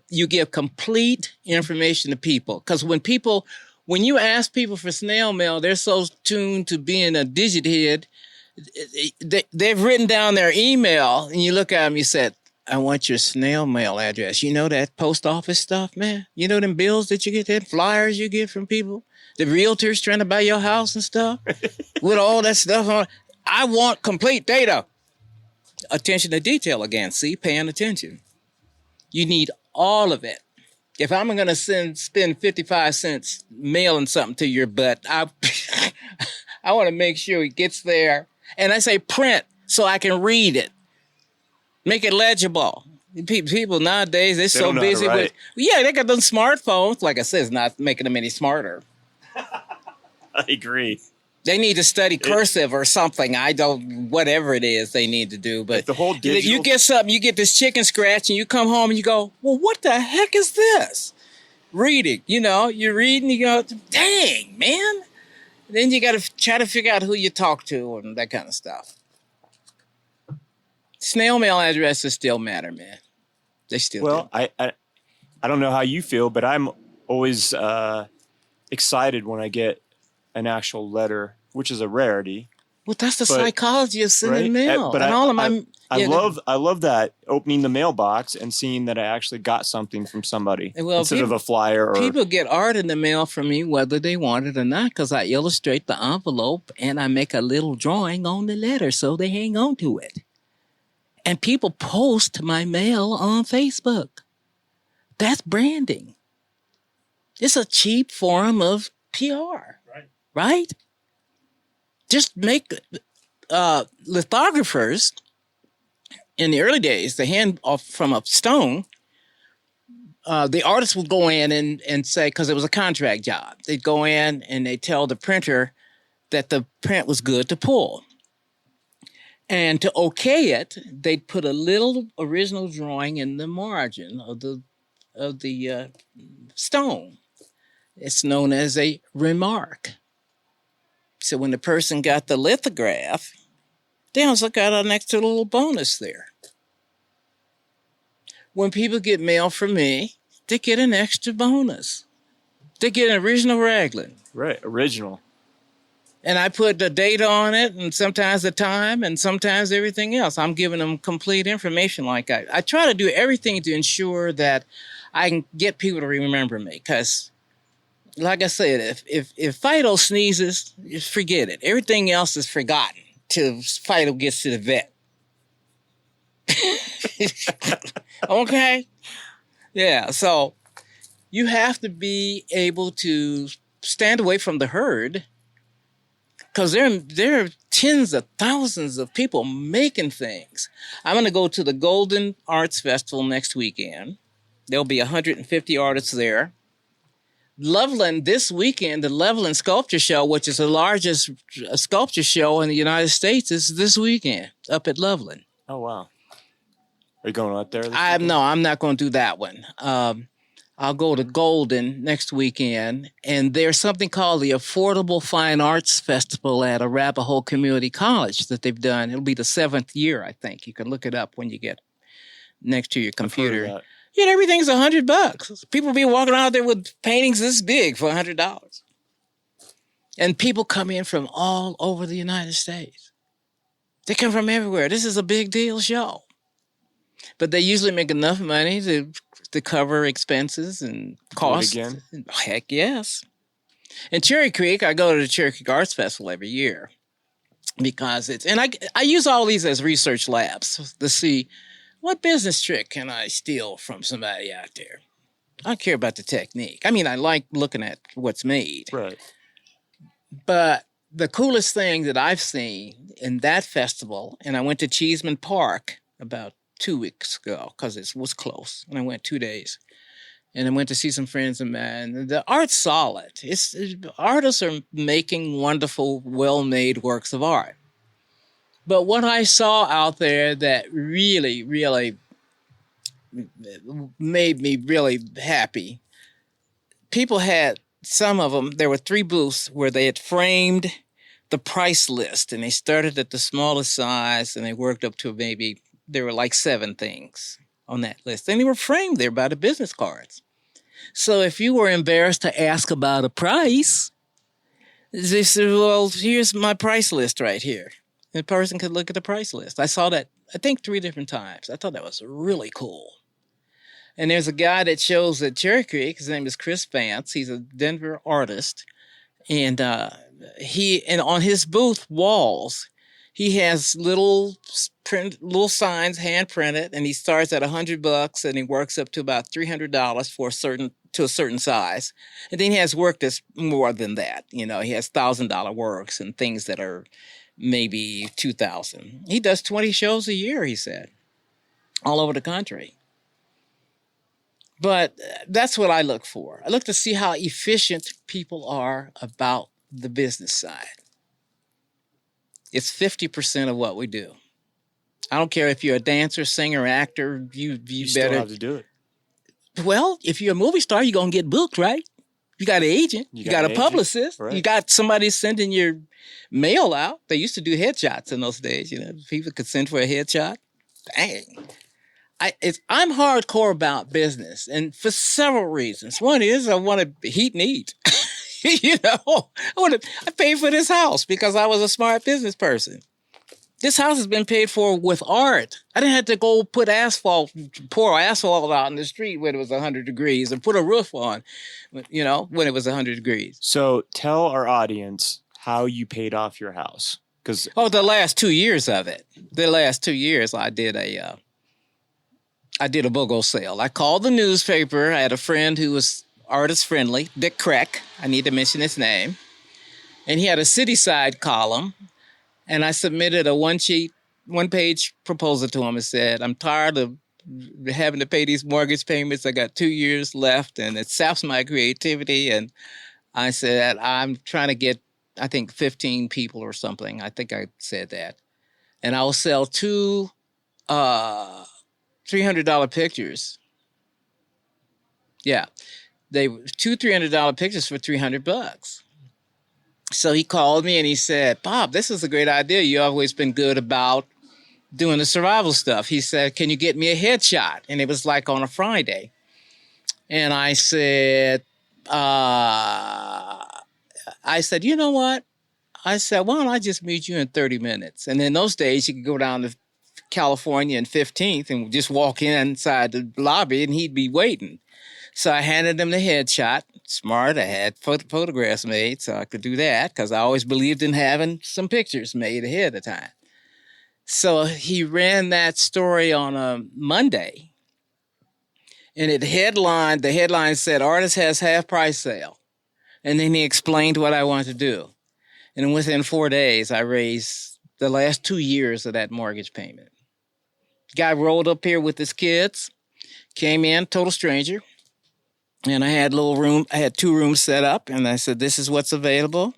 You give complete information to people, because when you ask people for snail mail, they're so tuned to being a digit head. They've written down their email, and you look at them, you said, I want your snail mail address. You know that post office stuff, man? You know them bills that you get, that flyers you get from people? The realtors trying to buy your house and stuff? With all that stuff on. I want complete data. Attention to detail again. See, paying attention. You need all of it. If I'm going to spend 55 cents mailing something to your butt, I want to make sure it gets there. And I say print so I can read it. Make it legible. People nowadays, they're so busy with... Yeah, they got those smartphones. Like I said, it's not making them any smarter. I agree. They need to study cursive or something. Whatever it is they need to do. But the whole digital... You get something, you get this chicken scratch, and you come home and you go, well, what the heck is this? Reading, you're reading, you go, dang, man. Then you got to try to figure out who you talk to and that kind of stuff. Snail mail addresses still matter, man. They still do. Well, I don't know how you feel, but I'm always excited when I get an actual letter, which is a rarity. Well, that's the psychology of sending mail. But I love that, opening the mailbox and seeing that I actually got something from somebody instead of a flyer. People get art in the mail from me whether they want it or not, because I illustrate the envelope and I make a little drawing on the letter so they hang on to it. And people post my mail on Facebook. That's branding. It's a cheap form of PR. Right? Just make lithographers in the early days, the hand off from a stone, the artist would go in and say, because it was a contract job, they'd go in and they'd tell the printer that the print was good to pull. And to okay it, they'd put a little original drawing in the margin of the stone. It's known as a remark. So when the person got the lithograph, they also got an extra little bonus there. When people get mail from me, they get an extra bonus. They get an original Ragland. Right, original. And I put the date on it, and sometimes the time, and sometimes everything else. I'm giving them complete information like I try to do everything to ensure that I can get people to remember me, because... like I said, if Fido sneezes, just forget it. Everything else is forgotten till Fido gets to the vet. Okay? Yeah, so you have to be able to stand away from the herd, because there are tens of thousands of people making things. I'm going to go to the Golden Arts Festival next weekend. There'll be 150 artists there. Loveland this weekend, the Loveland Sculpture Show, which is the largest sculpture show in the United States, is this weekend up at Loveland. Oh, wow. Are you going out there? No, I'm not going to do that one. I'll go to Golden next weekend, and there's something called the Affordable Fine Arts Festival at Arapahoe Community College that they've done. It'll be the 7th year, I think. You can look it up when you get next to your computer. Yeah, everything's $100. People be walking out there with paintings this big for $100. And people come in from all over the United States. They come from everywhere. This is a big deal show. But they usually make enough money to cover expenses and costs. Again? Heck yes. In Cherry Creek, I go to the Cherry Creek Arts Festival every year because I use all these as research labs to see, what business trick can I steal from somebody out there? I don't care about the technique. I mean, I like looking at what's made. Right. But the coolest thing that I've seen in that festival, and I went to Cheeseman Park about 2 weeks ago because it was close, and I went 2 days. And I went to see some friends of mine. The art's solid. Artists are making wonderful, well-made works of art. But what I saw out there that really, really made me really happy, people had, some of them, there were 3 booths where they had framed the price list, and they started at the smallest size, and they worked up to maybe, there were like 7 things on that list. And they were framed there by the business cards. So if you were embarrassed to ask about a price, they said, well, here's my price list right here. And the person could look at the price list. I saw that, I think, 3 different times. I thought that was really cool. And there's a guy that shows at Cherry Creek. His name is Chris Vance. He's a Denver artist. And on his booth walls, he has little signs hand printed, and he starts at $100 and he works up to about $300 for a certain size. And then he has work that's more than that. He has $1,000 works and things that are maybe $2,000. He does 20 shows a year, he said, all over the country. But that's what I look for. I look to see how efficient people are about the business side. It's 50% of what we do. I don't care if you're a dancer, singer, actor, you better still have to do it. Well, if you're a movie star, you're going to get booked, right? You got an agent. You got a publicist. Right. You got somebody sending your mail out. They used to do headshots in those days. People could send for a headshot. Dang. I'm hardcore about business, and for several reasons. One is I want to heat and eat. I paid for this house because I was a smart business person. This house has been paid for with art. I didn't have to go pour asphalt out in the street when it was 100 degrees and put a roof on, when it was 100 degrees. So tell our audience how you paid off your house. The last 2 years of it. The last 2 years I did a BOGO sale. I called the newspaper. I had a friend who was artist friendly, Dick Kreck. I need to mention his name. And he had a city-side column. And I submitted a one-page proposal to him and said, I'm tired of having to pay these mortgage payments. I got 2 years left, and it saps my creativity. And I said, I'm trying to get, I think, 15 people or something. I think I said that. And I will sell 2 $300 pictures. Yeah. They were 2 $300 pictures for $300. So he called me and he said, Bob, this is a great idea. You've always been good about doing the survival stuff. He said, can you get me a headshot? And it was like on a Friday. And I said, you know what? I said, why don't I just meet you in 30 minutes? And in those days, you could go down to California and 15th and just walk inside the lobby and he'd be waiting. So I handed him the headshot. Smart. I had photographs made so I could do that because I always believed in having some pictures made ahead of time. So he ran that story on a Monday, and the headline said, artist has half price sale. And then he explained what I wanted to do. And within 4 days, I raised the last 2 years of that mortgage payment. Guy rolled up here with his kids, came in, total stranger. And I had I had 2 rooms set up, and I said, this is what's available.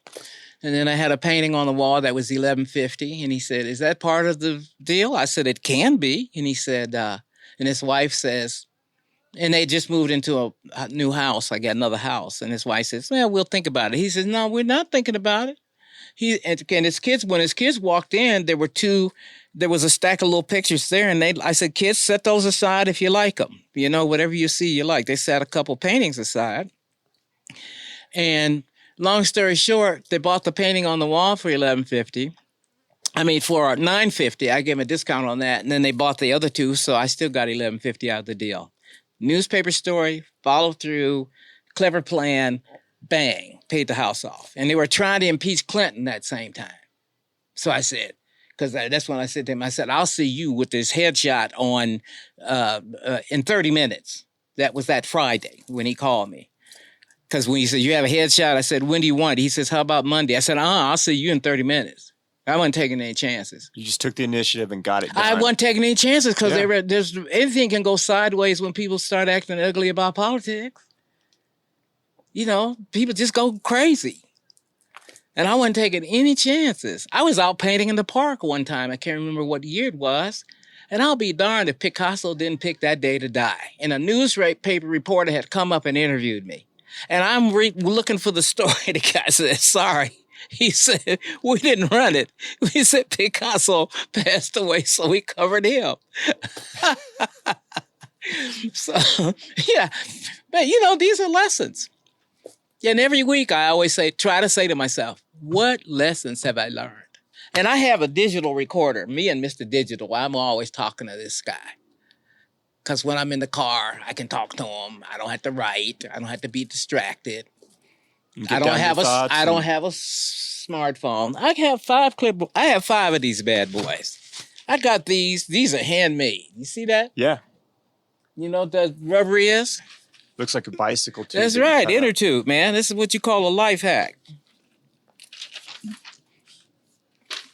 And then I had a painting on the wall that was $11.50. And he said, is that part of the deal? I said, it can be. And he said, and his wife says, and they just moved into a new house. I got another house. And his wife says, well, we'll think about it. He says, no, we're not thinking about it. And his kids, when his kids walked in, there was a stack of little pictures there. And I said, kids, set those aside if you like them. Whatever you see you like. They set a couple paintings aside. And long story short, they bought the painting on the wall for $11.50. For $9.50. I gave them a discount on that. And then they bought the other 2. So I still got $11.50 out of the deal. Newspaper story, follow through, clever plan, bang, paid the house off. And they were trying to impeach Clinton that same time. So I said, because that's when I said to him, I said, I'll see you with this headshot on in 30 minutes. That was that Friday when he called me. Because when he said, you have a headshot, I said, when do you want it? He says, how about Monday? I said, I'll see you in 30 minutes. I wasn't taking any chances. You just took the initiative and got it done. I wasn't taking any chances because there's anything can go sideways when people start acting ugly about politics. You know, people just go crazy. And I wasn't taking any chances. I was out painting in the park one time. I can't remember what year it was. And I'll be darned if Picasso didn't pick that day to die. And a newspaper reporter had come up and interviewed me. And I'm looking for the story. The guy said, sorry. He said, we didn't run it. We said Picasso passed away, so we covered him. So, yeah. But, you know, these are lessons. And every week I always try to say to myself, what lessons have I learned? And I have a digital recorder. Me and Mr. Digital, I'm always talking to this guy. Because when I'm in the car, I can talk to him. I don't have to write. I don't have to be distracted. I don't have a smartphone. I have 5 of these bad boys. I got these. These are handmade. You see that? Yeah. You know what the rubber is? Looks like a bicycle tube. That's right. Inner tube, man. This is what you call a life hack.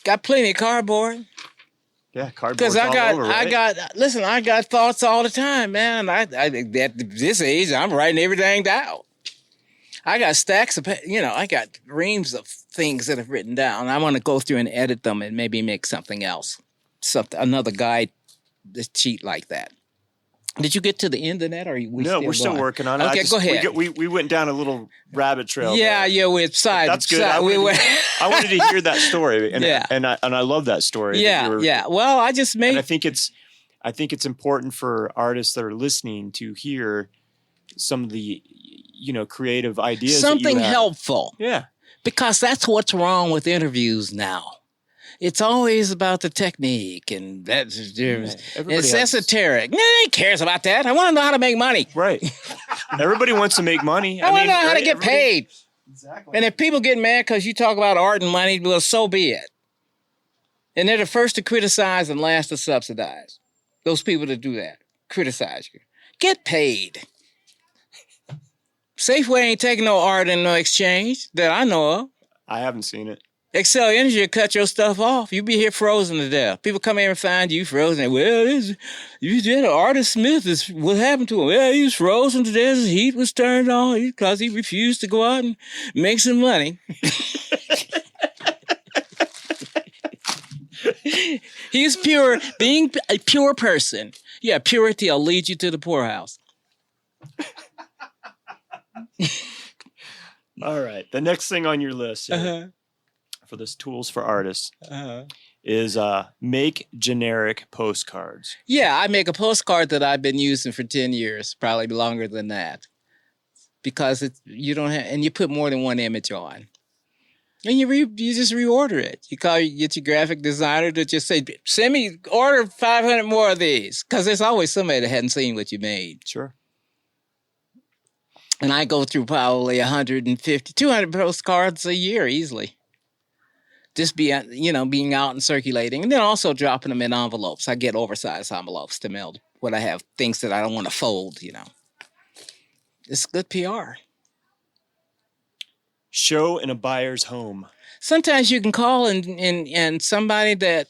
Got plenty of cardboard. Yeah, cardboard. Because I got thoughts all the time, man. At this age, I'm writing everything down. I got stacks of, I got reams of things that I've written down. I want to go through and edit them and maybe make something else, another guide sheet like that. Did you get to the end of that, or are we No, we're still working on it. Okay, go ahead. We went down a little rabbit trail. Yeah, we're side. That's good. I wanted to hear that story, and I love that story. Yeah. Well, I just made. And I think it's important for artists that are listening to hear some of the, creative ideas. Something helpful. Yeah. Because that's what's wrong with interviews now. It's always about the technique, and it's esoteric. Nobody cares about that. I want to know how to make money. Right. Everybody wants to make money. I want to know how to get paid. Exactly. And if people get mad because you talk about art and money, well, so be it. And they're the first to criticize and last to subsidize. Those people that do that, criticize you. Get paid. Safeway ain't taking no art in no exchange that I know of. I haven't seen it. Excel Energy will cut your stuff off. You be here frozen to death. People come here and find you frozen. Well, you did Artist Smith. What happened to him? Well, he was frozen to death. His heat was turned on because he refused to go out and make some money. He's pure. Being a pure person. Yeah, purity will lead you to the poorhouse. All right. The next thing on your list for this Tools for Artists is make generic postcards. Yeah, I make a postcard that I've been using for 10 years, probably longer than that. Because you don't have, and you put more than one image on. And you just reorder it. You get your graphic designer to just say, order 500 more of these. Because there's always somebody that hadn't seen what you made. Sure. And I go through probably 150, 200 postcards a year easily. Just being out and circulating. And then also dropping them in envelopes. I get oversized envelopes to mail when I have things that I don't want to fold, It's good PR. Show in a buyer's home. Sometimes you can call and somebody that...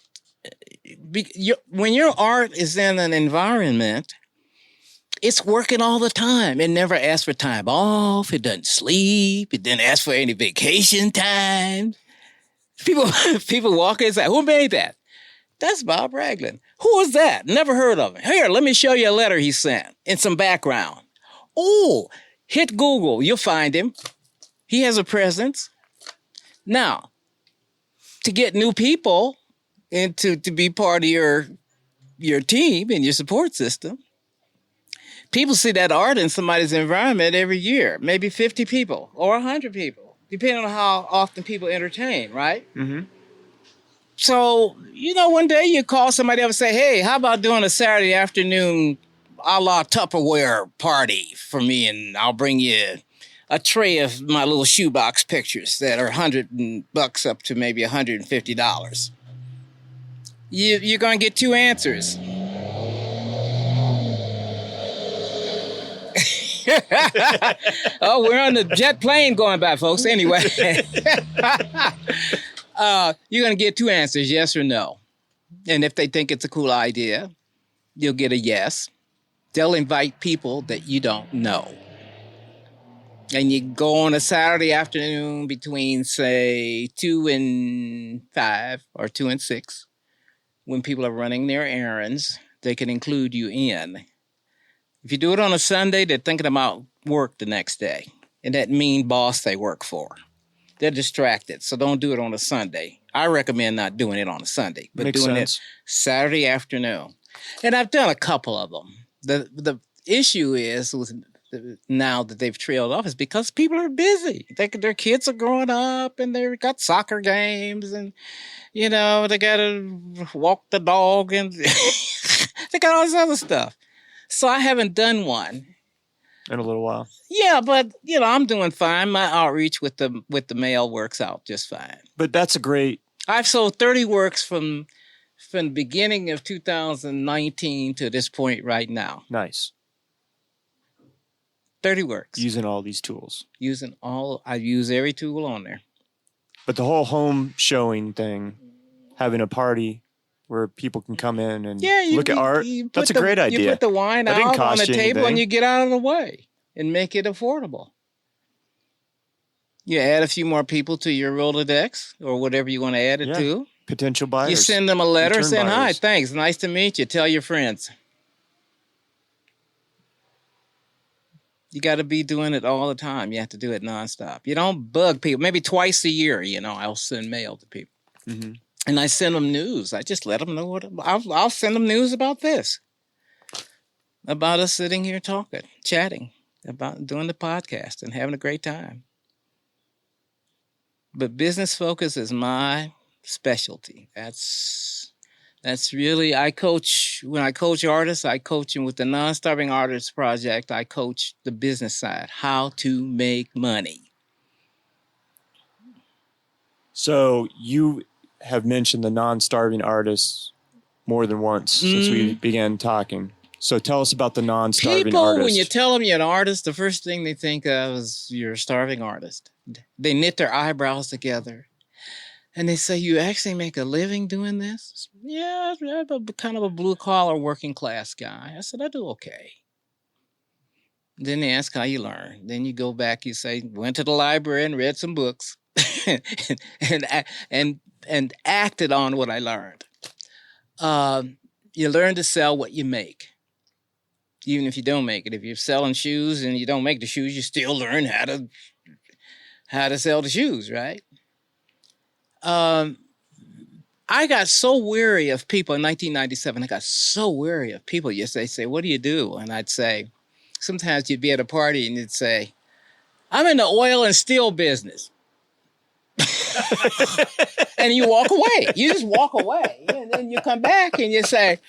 when your art is in an environment... It's working all the time. It never asks for time off. It doesn't sleep. It didn't ask for any vacation time. People walk in and say, who made that? That's Bob Ragland. Who was that? Never heard of him. Here, let me show you a letter he sent and some background. Oh, hit Google. You'll find him. He has a presence. Now, to get new people and to be part of your team and your support system, people see that art in somebody's environment every year, maybe 50 people or 100 people, depending on how often people entertain, right? Mm-hmm. So, one day you call somebody up and say, hey, how about doing a Saturday afternoon a la Tupperware party for me, and I'll bring you a tray of my little shoebox pictures that are $100 up to maybe $150. You're going to get 2 answers. Oh, we're on the jet plane going by, folks. Anyway, you're going to get 2 answers, yes or no. And if they think it's a cool idea, you'll get a yes. They'll invite people that you don't know. And you go on a Saturday afternoon between, say, 2 and 5 or 2 and 6. When people are running their errands, they can include you in. If you do it on a Sunday, they're thinking about work the next day and that mean boss they work for. They're distracted, so don't do it on a Sunday. I recommend not doing it on a Sunday, but Makes doing sense. it Saturday afternoon. And I've done a couple of them. The issue is now that they've trailed off is because people are busy. Their kids are growing up and they've got soccer games and, they got to walk the dog and they got all this other stuff. So I haven't done one In a little while. Yeah, but I'm doing fine. My outreach with the mail works out just fine. But that's a great. I've sold 30 works from the beginning of 2019 to this point right now. Nice. 30 works. Using all these tools. I use every tool on there. But the whole home showing thing, having a party where people can come in and look at art, that's a great idea. You put the wine That didn't out on cost the you table anything. and you get out of the way and make it affordable. You add a few more people to your Rolodex or whatever you want to add it to. Potential buyers. You send them a letter return saying, hi, buyers. thanks, nice to meet you. Tell your friends. You got to be doing it all the time. You have to do it nonstop. You don't bug people. Maybe twice a year, I'll send mail to people. Mm-hmm. And I send them news. I just let them know I'll send them news about this. About us sitting here talking, chatting, about doing the podcast and having a great time. But business focus is my specialty. That's really, when I coach artists, I coach them with the Non-Starving Artists Project. I coach the business side, how to make money. So you have mentioned the non-starving artists more than once since we began talking. So tell us about the non-starving People, artist. when you tell them you're an artist, the first thing they think of is you're a starving artist. They knit their eyebrows together. And they say, you actually make a living doing this? Yeah, I'm kind of a blue-collar working class guy. I said, I do okay. Then they ask how you learn. Then you go back, you say, went to the library and read some books and acted on what I learned. You learn to sell what you make. Even if you don't make it. If you're selling shoes and you don't make the shoes, you still learn how to sell the shoes, right? I got so weary of people in 1997. I got so weary of people. Yes, they say, what do you do? And I'd say, sometimes you'd be at a party and you'd say, I'm in the oil and steel business. And you walk away. You just walk away. And then you come back and you say,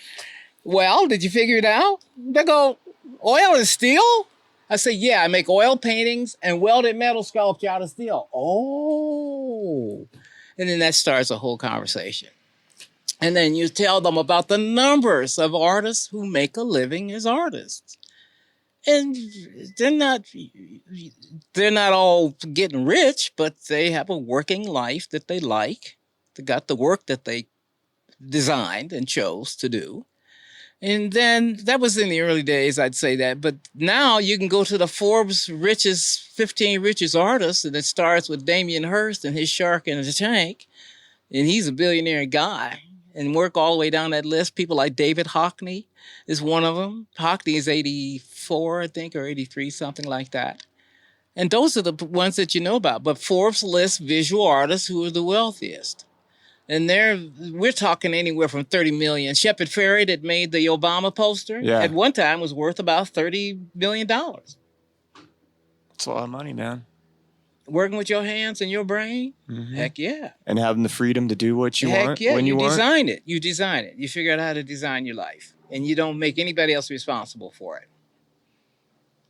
well, did you figure it out? They go, oil and steel? I say, yeah, I make oil paintings and welded metal sculpture out of steel. Oh. And then that starts a whole conversation. And then you tell them about the numbers of artists who make a living as artists. And they're not all getting rich, but they have a working life that they like. They got the work that they designed and chose to do. And then that was in the early days, I'd say that. But now you can go to the Forbes 15 richest artists, and it starts with Damien Hirst and his shark in the tank. And he's a billionaire guy. And work all the way down that list. People like David Hockney is one of them. Hockney is 84, I think, or 83, something like that. And those are the ones that you know about. But Forbes lists visual artists who are the wealthiest. And we're talking anywhere from 30 million. Shepard Fairey that made the Obama poster at one time was worth about $30 million. It's a lot of money, man. Working with your hands and your brain? Mm-hmm. Heck yeah. And having the freedom to do what you want yeah. when you want. Design it. You design it. You figure out how to design your life. And you don't make anybody else responsible for it.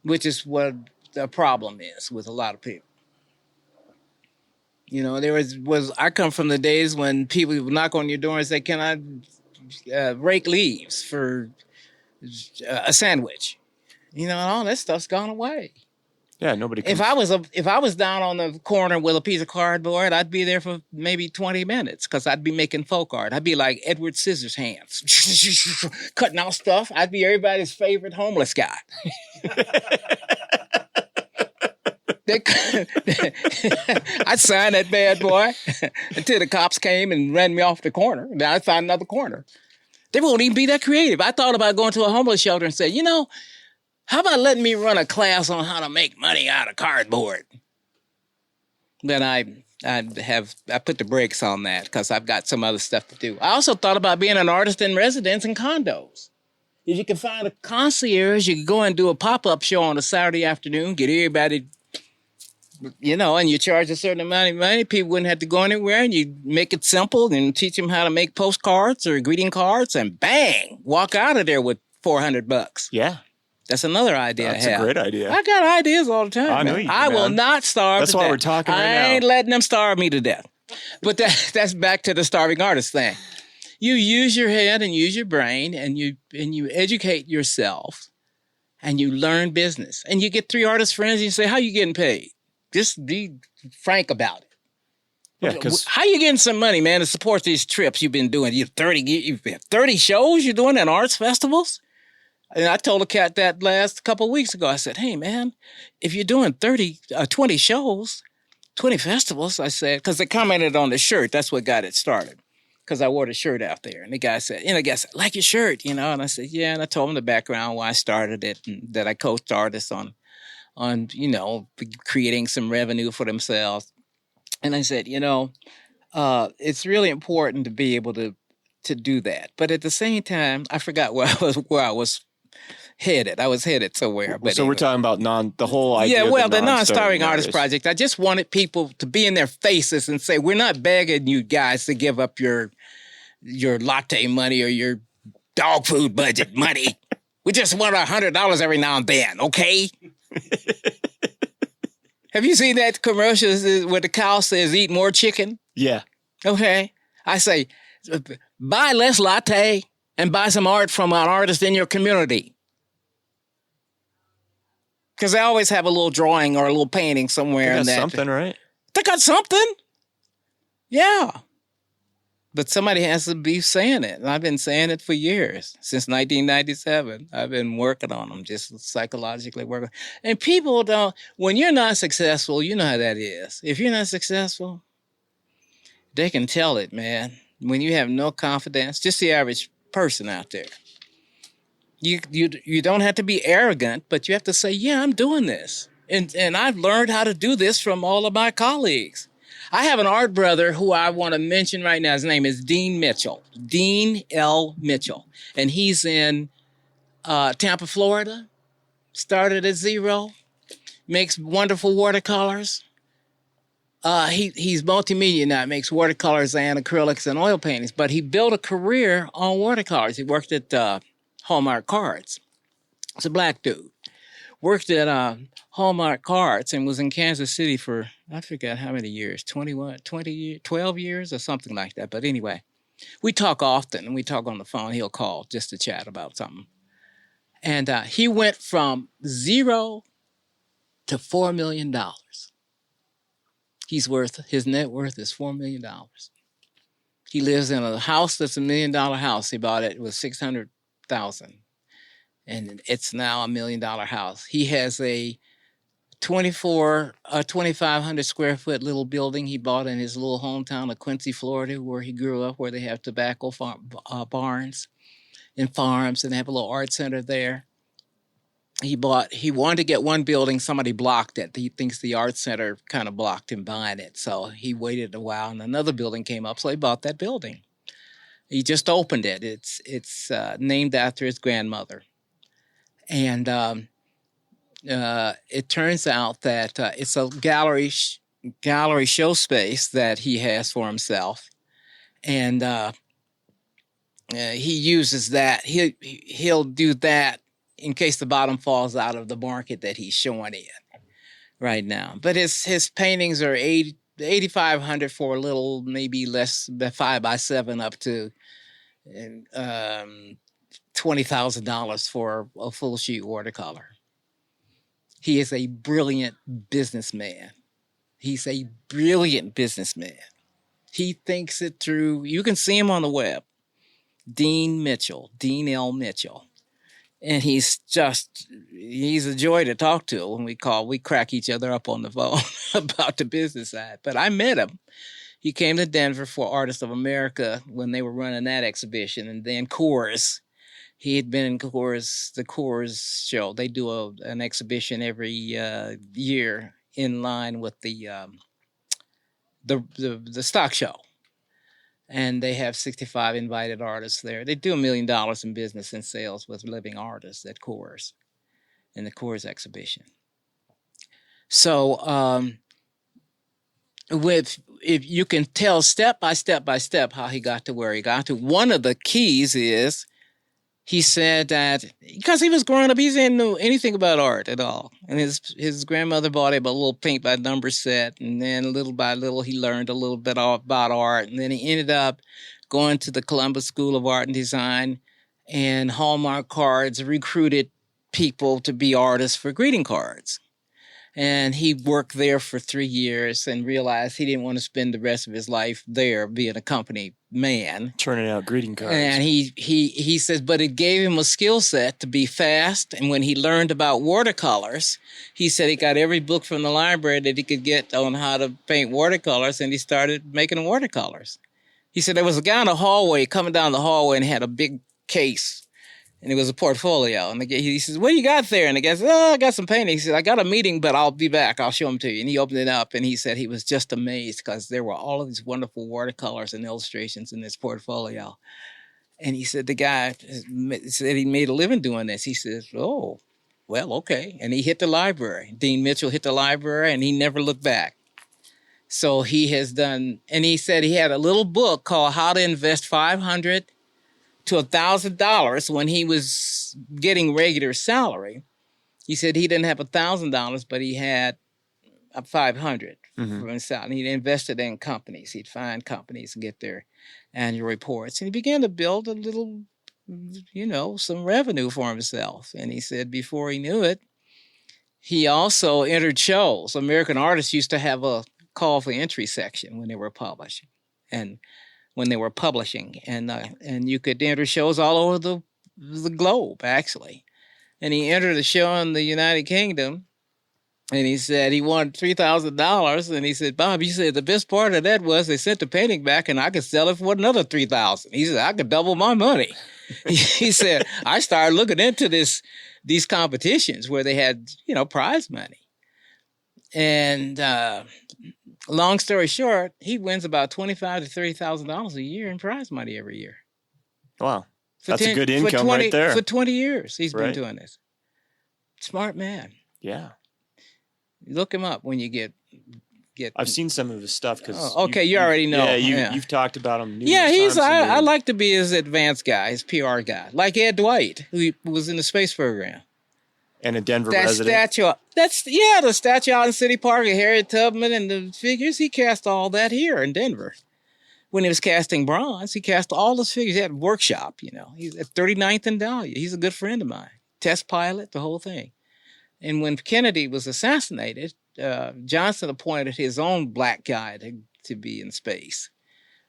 Which is what the problem is with a lot of people. There I come from the days when people would knock on your door and say, can I rake leaves for a sandwich? You know, all that stuff's gone away. Yeah, nobody. If I was down on the corner with a piece of cardboard, I'd be there for maybe 20 minutes because I'd be making folk art. I'd be like Edward Scissorhands, cutting out stuff. I'd be everybody's favorite homeless guy. I'd sign that bad boy until the cops came and ran me off the corner. Then I'd find another corner. They won't even be that creative. I thought about going to a homeless shelter and say, you know, how about letting me run a class on how to make money out of cardboard? Then I put the brakes on that because I've got some other stuff to do. I also thought about being an artist in residence in condos. If you could find a concierge, you could go and do a pop-up show on a Saturday afternoon, get everybody, you know, and you charge a certain amount of money. People wouldn't have to go anywhere, and you make it simple and teach them how to make postcards or greeting cards, and bang, walk out of there with $400. Yeah. That's another idea That's I have. a great idea. I got ideas all the time. I know man. you do, I will man. not starve That's to why death. we're talking right I now. ain't letting them starve me to death. But that's back to the starving artist thing. You use your head and use your brain, and you educate yourself, and you learn business. And you get 3 artist friends, and you say, how you getting paid? Just be frank about it. Yeah, because how you getting some money, man, to support these trips you've been doing? You've 30 shows you're doing at arts festivals? And I told a cat that last couple of weeks ago. I said, hey, man, if you're doing 20 shows, 20 festivals, I said, because they commented on the shirt. That's what got it started, because I wore the shirt out there. And the guy said, like your shirt, you know? And I said, yeah. And I told him the background, why I started it, and that I coached artists on, you know, creating some revenue for themselves. And I said, you know, it's really important to be able to do that. But at the same time, I forgot where I was headed. I was headed somewhere. But so anyway. we're talking about the whole idea. Yeah, of well, the the non-starving artist artist project. I just wanted people to be in their faces and say, we're not begging you guys to give up your latte money or your dog food budget money. We just want $100 every now and then, okay? Have you seen that commercial where the cow says, eat more chicken? Yeah. Okay. I say, buy less latte and buy some art from an artist in your community. Because they always have a little drawing or a little painting somewhere. They got something, right? They got something. Yeah. But somebody has to be saying it. And I've been saying it for years. Since 1997. I've been working on them, just psychologically working. And people don't, when you're not successful, you know how that is. If you're not successful, they can tell it, man. When you have no confidence, just the average person out there. You don't have to be arrogant, but you have to say, yeah, I'm doing this. And I've learned how to do this from all of my colleagues. I have an art brother who I want to mention right now. His name is Dean Mitchell. Dean L. Mitchell. And he's in Tampa, Florida. Started at zero. Makes wonderful watercolors. He's multimedia now. Makes watercolors and acrylics and oil paintings. But he built a career on watercolors. He worked at Hallmark Cards. It's a black dude. Worked at Hallmark Cards and was in Kansas City for, I forget how many years, 12 years or something like that. But anyway, we talk often, and we talk on the phone. He'll call just to chat about something. And he went from zero to $4 million. His net worth is $4 million. He lives in a house that's $1 million house. He bought it with $600,000. And it's now $1 million house. He has a 2,500 square foot little building he bought in his little hometown of Quincy, Florida, where he grew up, where they have tobacco barns and farms, and they have a little art center there. He wanted to get one building. Somebody blocked it. He thinks the art center kind of blocked him buying it. So he waited a while, and another building came up, so he bought that building. He just opened it. It's named after his grandmother. And it turns out that it's a gallery show space that he has for himself, and he uses that. He'll do that in case the bottom falls out of the market that he's showing in right now. But his paintings are $8,500 for a little, maybe less, 5x7 up to $20,000 for a full sheet watercolor. He is a brilliant businessman. He's a brilliant businessman. He thinks it through. You can see him on the web. Dean L. Mitchell. And he's a joy to talk to when we crack each other up on the phone about the business side. But I met him. He came to Denver for Artists of America when they were running that exhibition. And then Coors. He had been in the Coors show. They do an exhibition every year in line with the stock show. And they have 65 invited artists there. They do $1 million in business and sales with living artists at Coors, in the Coors exhibition. So if you can tell step by step how he got to where he got to, one of the keys is he said that because he was growing up, he didn't know anything about art at all. And his grandmother bought him a little paint by number set. And then little by little, he learned a little bit about art. And then he ended up going to the Columbus School of Art and Design, and Hallmark Cards recruited people to be artists for greeting cards. And he worked there for 3 years and realized he didn't want to spend the rest of his life there being a company man. Turning out greeting cards. And he says, but it gave him a skill set to be fast. And when he learned about watercolors, he said he got every book from the library that he could get on how to paint watercolors, and he started making watercolors. He said there was a guy in the hallway coming down the hallway and had a big case. And it was a portfolio. And he says, what do you got there? And the guy says, I got some painting. He said, I got a meeting, but I'll be back. I'll show them to you. And he opened it up, and he said he was just amazed because there were all of these wonderful watercolors and illustrations in this portfolio. And he said the guy said he made a living doing this. He says, oh, well, okay. And he hit the library. Dean Mitchell hit the library, and he never looked back. So he has done, and he said he had a little book called How to Invest $500 to $1,000 when he was getting regular salary. He said he didn't have $1,000, but he had $500 from his salary. And he invested in companies. He'd find companies and get their annual reports. And he began to build a little, some revenue for himself. And he said before he knew it, he also entered shows. American artists used to have a call for entry section when they were publishing. And you could enter shows all over the globe, actually. And he entered a show in the United Kingdom, and he said he won $3,000. And he said, Bob, you said the best part of that was they sent the painting back, and I could sell it for another $3,000. He said, I could double my money. He said, I started looking into these competitions where they had, prize money. And long story short, he wins about $25,000 to $30,000 a year in prize money every year. Wow. That's a good income right there. For 20 years, he's been doing this. Smart man. Yeah. Look him up when you get. I've seen some of his stuff. You already know. Yeah, you've talked about him numerous times. I like to be his advanced guy, his PR guy. Like Ed Dwight, who was in the space program. And a Denver resident. The statue out in City Park of Harriet Tubman and the figures, he cast all that here in Denver. When he was casting bronze, he cast all those figures. He had a workshop, He's at 39th and Dahlia. He's a good friend of mine. Test pilot, the whole thing. And when Kennedy was assassinated, Johnson appointed his own black guy to be in space.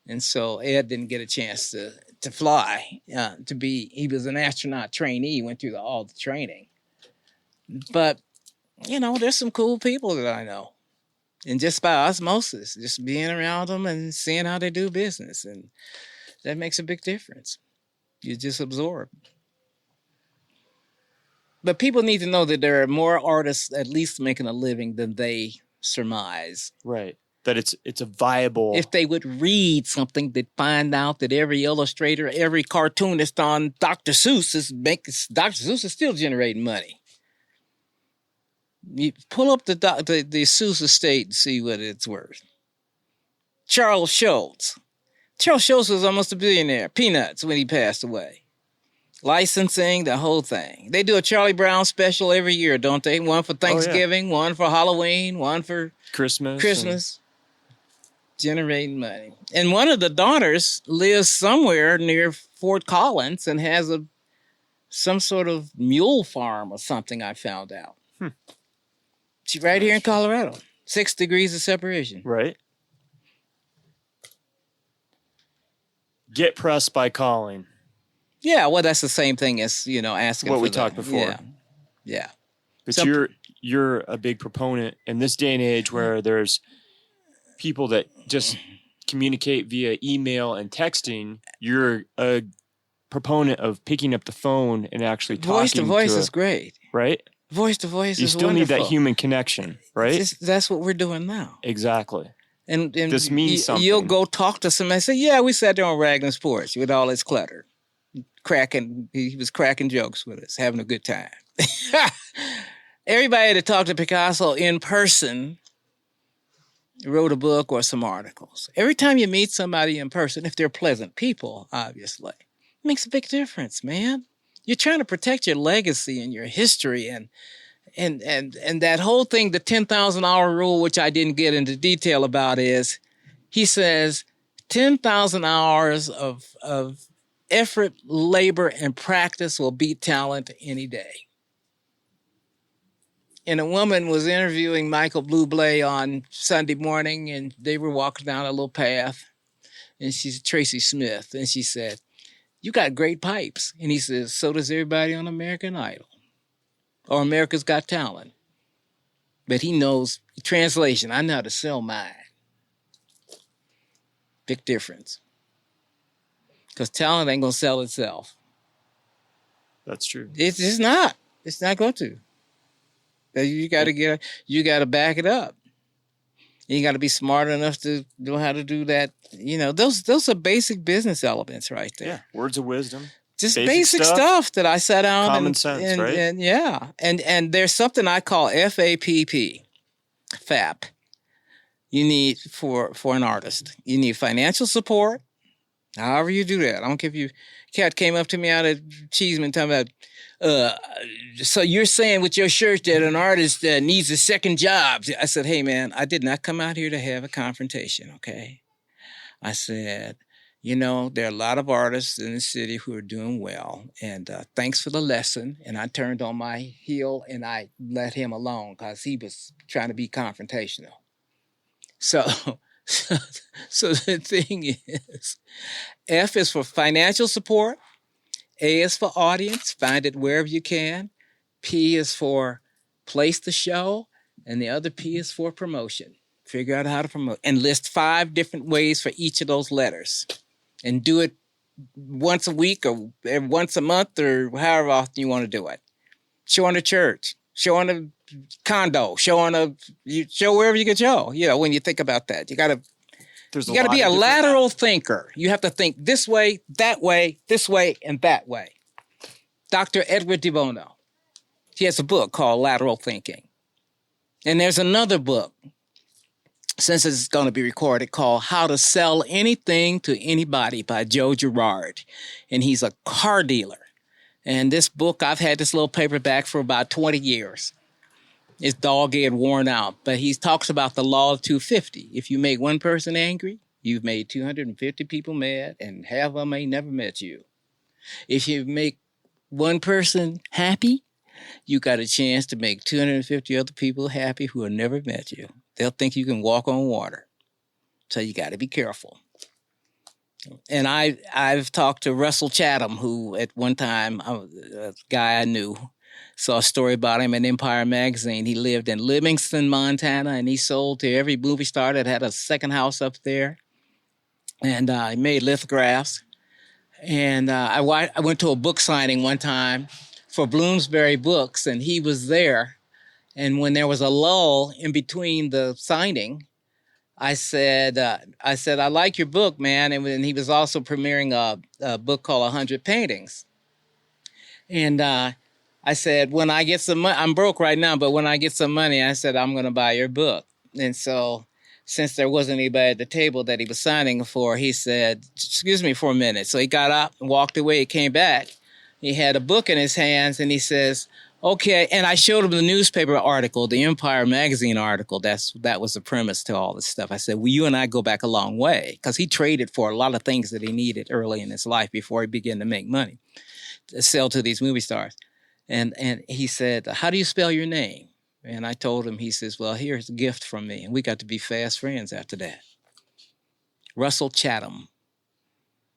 And so Ed didn't get a chance to fly, he was an astronaut trainee, went through all the training. But, there's some cool people that I know. And just by osmosis, just being around them and seeing how they do business. And that makes a big difference. You just absorb. But people need to know that there are more artists at least making a living than they surmise. Right. That it's a viable... If they would read something, they'd find out that every illustrator, every cartoonist on Dr. Seuss is still generating money. You pull up the Seuss estate and see what it's worth. Charles Schultz. Charles Schultz was almost a billionaire. Peanuts when he passed away. Licensing, the whole thing. They do a Charlie Brown special every year, don't they? One for Thanksgiving, one for Halloween, one for Christmas. Generating money. And one of the daughters lives somewhere near Fort Collins and has some sort of mule farm or something, I found out. She's right here in Colorado. 6 degrees of separation. Right. Get pressed by calling. Yeah, well, that's the same thing as, asking What for we talked before. Yeah. But you're a big proponent in this day and age where there's people that just communicate via email and texting. You're a proponent of picking up the phone and actually talking. Voice to voice is great. Right? Voice to voice you is still wonderful. need that human connection, right? That's what we're doing now. Exactly. And this means something. You'll go talk to somebody and say, yeah, we sat there on Ragland's porch with all his clutter. He was cracking jokes with us, having a good time. Everybody that talked to Picasso in person wrote a book or some articles. Every time you meet somebody in person, if they're pleasant people, obviously, it makes a big difference, man. You're trying to protect your legacy and your history and that whole thing, the 10,000-hour rule, which I didn't get into detail about, is he says 10,000 hours of effort, labor, and practice will beat talent any day. And a woman was interviewing Michael Bublé on Sunday morning, and they were walking down a little path, and she's Tracy Smith, and she said, "You got great pipes." And he says, "So does everybody on American Idol or America's Got Talent." But he knows, translation, I know how to sell mine. Big difference. Because talent ain't going to sell itself. That's true. It's just not. It's not going to. You got to back it up. You got to be smart enough to know how to do that. Those are basic business elements right there. Yeah, words of wisdom. Just basic stuff that I sat down common sense, right? And yeah. And there's something I call FAPP, FAP. You need for an artist. You need financial support. However you do that. I don't care if cat came up to me out of Cheeseman talking about, so you're saying with your shirt that an artist needs a second job. I said, hey, man, I did not come out here to have a confrontation, okay? I said, there are a lot of artists in the city who are doing well, and thanks for the lesson. And I turned on my heel, and I let him alone because he was trying to be confrontational. So the thing is, F is for financial support. A is for audience. Find it wherever you can. P is for place the show. And the other P is for promotion. Figure out how to promote. And list 5 different ways for each of those letters. And do it once a week or once a month or however often you want to do it. Show on a church. Show on a condo. Show wherever you can show. When you think about that. You got to be a lateral thinker. You have to think this way, this way, and that way. Dr. Edward de Bono, he has a book called Lateral Thinking. And there's another book, since it's going to be recorded, called How to Sell Anything to Anybody by Joe Girard. And he's a car dealer. And this book, I've had this little paperback for about 20 years. It's dog-eared, worn out, but he talks about the law of 250. If you make one person angry, you've made 250 people mad, and half of them ain't never met you. If you make one person happy, you got a chance to make 250 other people happy who have never met you. They'll think you can walk on water. So you got to be careful. And I've talked to Russell Chatham, who at one time, a guy I knew, saw a story about him in Empire magazine. He lived in Livingston, Montana, and he sold to every movie star that had a second house up there. And he made lithographs. And I went to a book signing one time for Bloomsbury Books, and he was there. And when there was a lull in between the signing, I said, I like your book, man. And he was also premiering a book called 100 Paintings. And I said, when I get some money, I'm broke right now, but when I get some money, I said, I'm going to buy your book. And so since there wasn't anybody at the table that he was signing for, he said, excuse me for a minute. So he got up and walked away. He came back. He had a book in his hands, and he says, okay. And I showed him the newspaper article, the Empire magazine article. That was the premise to all this stuff. I said, well, you and I go back a long way, because he traded for a lot of things that he needed early in his life before he began to make money, to sell to these movie stars. And he said, how do you spell your name? And I told him, he says, well, here's a gift from me. And we got to be fast friends after that. Russell Chatham.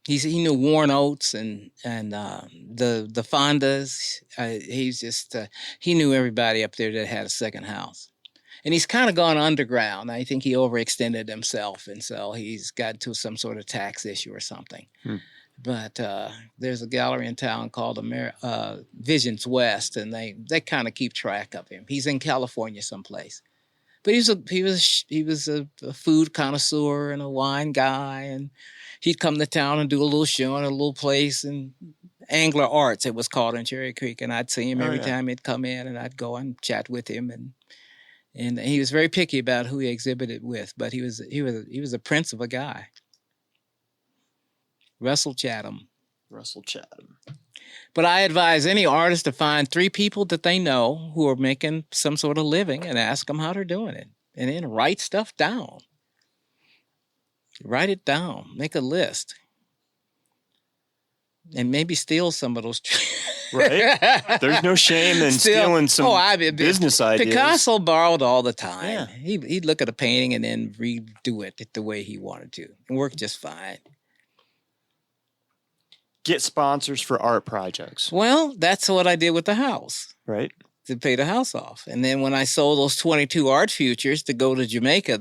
He knew Warren Oates and the Fondas. He knew everybody up there that had a second house. And he's kind of gone underground. I think he overextended himself, and so he's got to some sort of tax issue or something. But there's a gallery in town called Visions West, and they kind of keep track of him. He's in California someplace. But he was a food connoisseur and a wine guy, and he'd come to town and do a little show in a little place, and Angler Arts, it was called in Cherry Creek, and I'd see him every time he'd come in, and I'd go and chat with him, and he was very picky about who he exhibited with, but he was a prince of a guy. Russell Chatham. But I advise any artist to find 3 people that they know who are making some sort of living and ask them how they're doing it. And then write stuff down. Write it down. Make a list. And maybe steal some of those. Right? There's no shame in stealing some business ideas. Picasso borrowed all the time. Yeah. He'd look at a painting and then redo it the way he wanted to. And worked just fine. Get sponsors for art projects. Well, that's what I did with the house. Right. To pay the house off. And then when I sold those 22 art futures to go to Jamaica,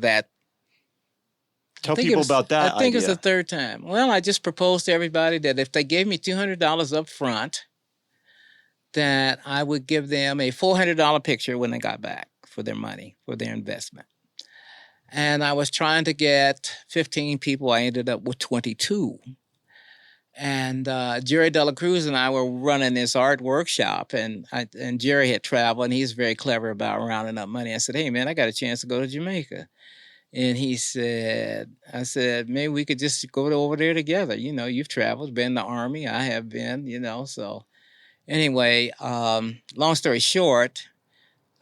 Tell people about that I think it was the 3rd time. Well, I just proposed to everybody that if they gave me $200 up front, that I would give them a $400 picture when they got back for their money, for their investment. And I was trying to get 15 people. I ended up with 22. And Jerry Dela Cruz and I were running this art workshop, and Jerry had traveled, and he's very clever about rounding up money. I said, hey, man, I got a chance to go to Jamaica. And I said, maybe we could just go over there together. You know, you've traveled, been in the Army. I have been, so. Anyway, long story short,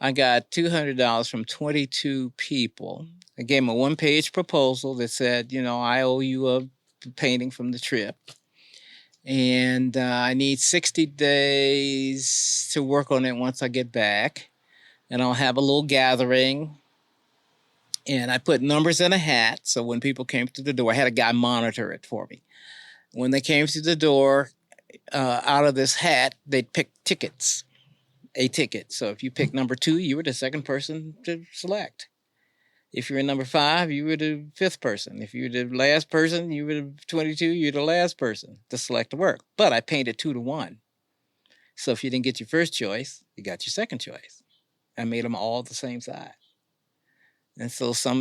I got $200 from 22 people. I gave them a 1-page proposal that said, I owe you a painting from the trip. And I need 60 days to work on it once I get back. And I'll have a little gathering. And I put numbers in a hat. So when people came through the door, I had a guy monitor it for me. When they came through the door, out of this hat, they'd pick tickets, a ticket. So if you picked number 2, you were the second person to select. If you were number 5, you were the 5th person. If you were the last person, you were the 22, you were the last person to select the work. But I painted 2 to 1. So if you didn't get your first choice, you got your second choice. I made them all the same size. And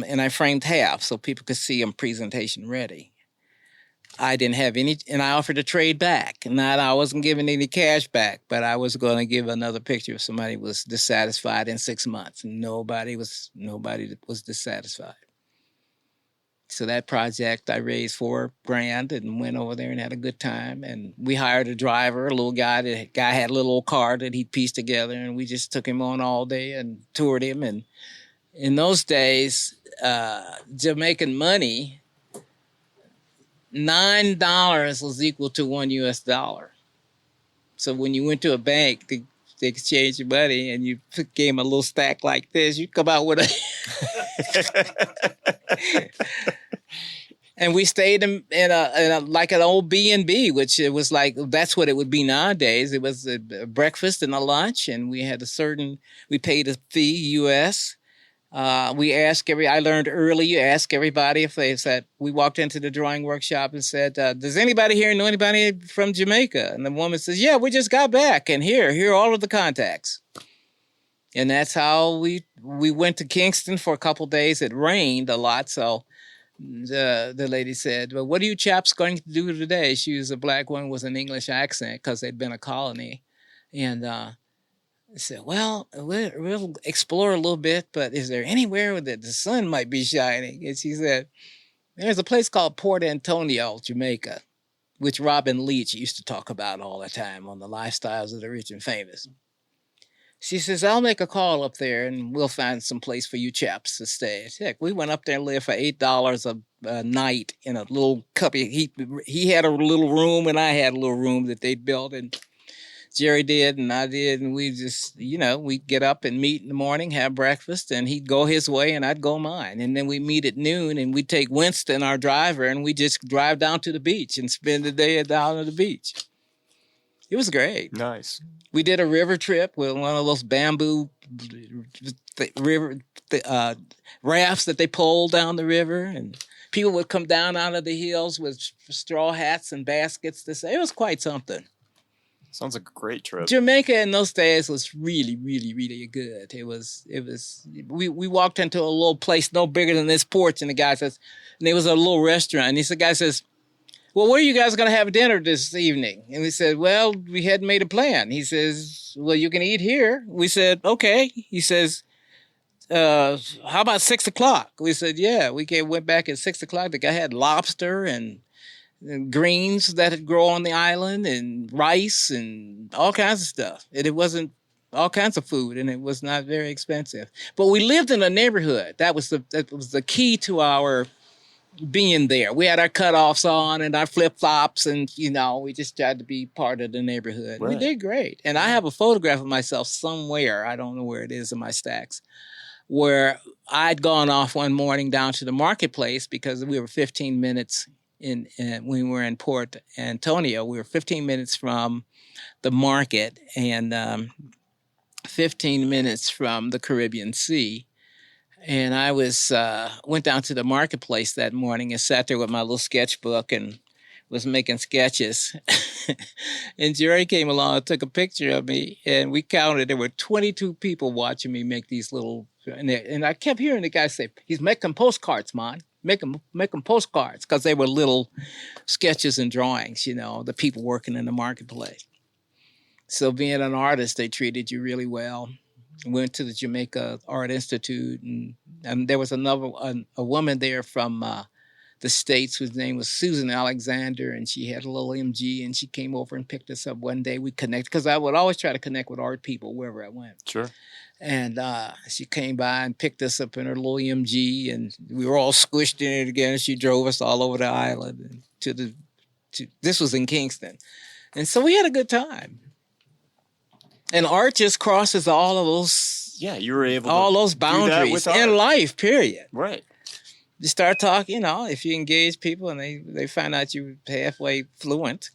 and I framed half so people could see them presentation ready. I didn't have any, and I offered to trade back. Not I wasn't giving any cash back, but I was going to give another picture if somebody was dissatisfied in 6 months. And nobody was dissatisfied. So that project, I raised $4,000 and went over there and had a good time. And we hired a driver, a little guy. The guy had a little old car that he'd pieced together, and we just took him on all day and toured him. And in those days, Jamaican money, $9 was equal to $1 US. So when you went to a bank to exchange your money and you gave them a little stack like this, you come out with a... And we stayed in a like an old B&B, which it was like, that's what it would be nowadays. It was a breakfast and a lunch, and we paid a fee, US. I learned early, you ask everybody if they said, we walked into the drawing workshop and said, does anybody here know anybody from Jamaica? And the woman says, yeah, we just got back. And here are all of the contacts. And that's how we went to Kingston for a couple days. It rained a lot. So the lady said, well, what are you chaps going to do today? She was a black woman with an English accent because they'd been a colony. And, I said, well, we'll explore a little bit, but is there anywhere that the sun might be shining? And she said, there's a place called Port Antonio, Jamaica, which Robin Leach used to talk about all the time on the lifestyles of the rich and famous. She says, I'll make a call up there and we'll find some place for you chaps to stay. Heck, we went up there and lived for $8 a night in a little cubby. He had a little room and I had a little room that they'd built, and Jerry did and I did, and we just, we'd get up and meet in the morning, have breakfast, and he'd go his way and I'd go mine. And then we meet at noon and we'd take Winston, our driver, and we just drive down to the beach and spend the day down at the beach. It was great. Nice. We did a river trip with one of those bamboo rafts that they pull down the river, and people would come down out of the hills with straw hats and baskets to say it was quite something. Sounds like a great trip. Jamaica in those days was really, really, really good. We walked into a little place no bigger than this porch, and the guy says, and there was a little restaurant, and the guy says, well, where are you guys going to have dinner this evening? And we said, well, we hadn't made a plan. He says, well, you can eat here. We said, okay. He says, how about 6 o'clock? We said, yeah. We went back at 6 o'clock. The guy had lobster and greens that had grow on the island and rice and all kinds of stuff. And it wasn't all kinds of food, and it was not very expensive. But we lived in a neighborhood. That was the key to our being there. We had our cutoffs on and our flip-flops, and we just tried to be part of the neighborhood. Right. We did great. And I have a photograph of myself somewhere, I don't know where it is in my stacks, where I'd gone off one morning down to the marketplace because we were 15 minutes when we were in Port Antonio. We were 15 minutes from the market and 15 minutes from the Caribbean Sea. And I went down to the marketplace that morning and sat there with my little sketchbook and was making sketches. And Jerry came along and took a picture of me, and we counted. There were 22 people watching me make these little, and I kept hearing the guy say, he's making postcards, man. Make them postcards, because they were little sketches and drawings, the people working in the marketplace. So being an artist, they treated you really well. Went to the Jamaica Art Institute, and there was a woman there from the States whose name was Susan Alexander, and she had a little MG, and she came over and picked us up one day. We connected, because I would always try to connect with art people wherever I went. Sure. And she came by and picked us up in her little MG, and we were all squished in it again. She drove us all over the island and this was in Kingston. And so we had a good time. And art just crosses all of those. Yeah, you were able all those boundaries in life, period. Right. You start talking, if you engage people and they find out you're halfway fluent,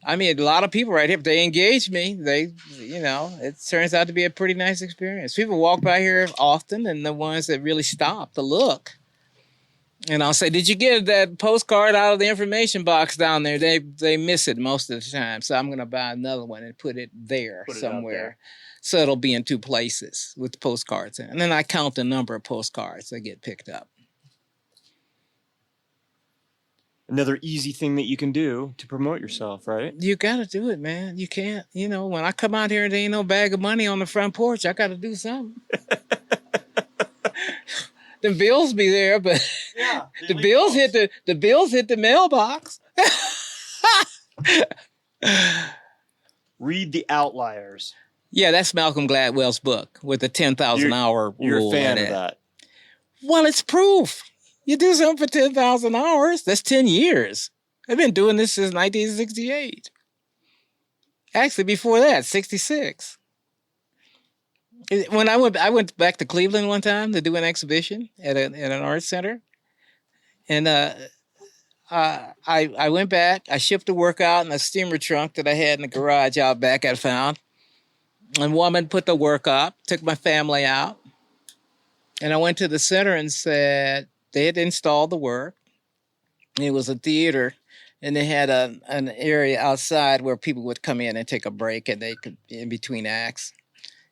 I mean, a lot of people right here, if they engage me, it turns out to be a pretty nice experience. People walk by here often, and the ones that really stop to look. And I'll say, did you get that postcard out of the information box down there? They miss it most of the time. So I'm going to buy another one and put it there somewhere. So it'll be in two places with the postcards. And then I count the number of postcards that get picked up. Another easy thing that you can do to promote yourself, right? You got to do it, man. You can't, when I come out here and there ain't no bag of money on the front porch, I got to do something. The bills be there, but the bills hit the mailbox. Read The Outliers. Yeah, that's Malcolm Gladwell's book with the 10,000 hour rule. You're a fan of that. Well, it's proof. You do something for 10,000 hours, that's 10 years. I've been doing this since 1968. Actually, before that, 66. When I went back to Cleveland one time to do an exhibition at an art center, and I went back. I shipped the work out in a steamer trunk that I had in the garage out back. I found, and woman put the work up, took my family out, and I went to the center and said they had installed the work. It was a theater, and they had an area outside where people would come in and take a break, and they could in between acts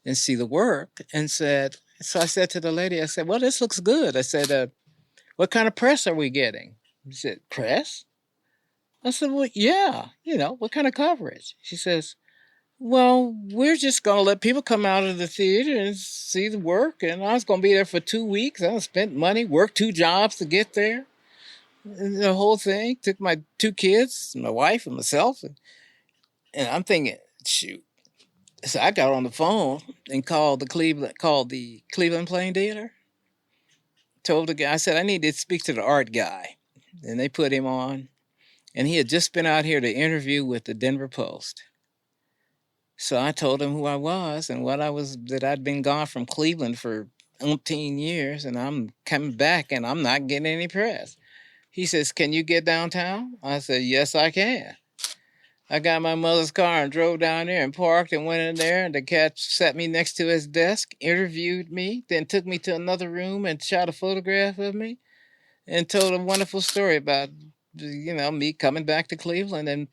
and see the work. And so I said to the lady, I said, well, this looks good. I said, what kind of press are we getting? She said, press? I said, well, yeah, what kind of coverage? She says, well, we're just going to let people come out of the theater and see the work. And I was going to be there for 2 weeks. I spent money, worked 2 jobs to get there. And the whole thing, took my 2 kids, my wife and myself. And I'm thinking, shoot. So I got on the phone and called the Cleveland Plain Dealer. Told the guy, I said, I need to speak to the art guy. And they put him on. And he had just been out here to interview with the Denver Post. So I told him who I was and that I'd been gone from Cleveland for umpteen years, and I'm coming back and I'm not getting any press. He says, "Can you get downtown?" I said, "Yes, I can." I got my mother's car and drove down there and parked and went in there, and the cat sat me next to his desk, interviewed me, then took me to another room and shot a photograph of me and told a wonderful story about, me coming back to Cleveland and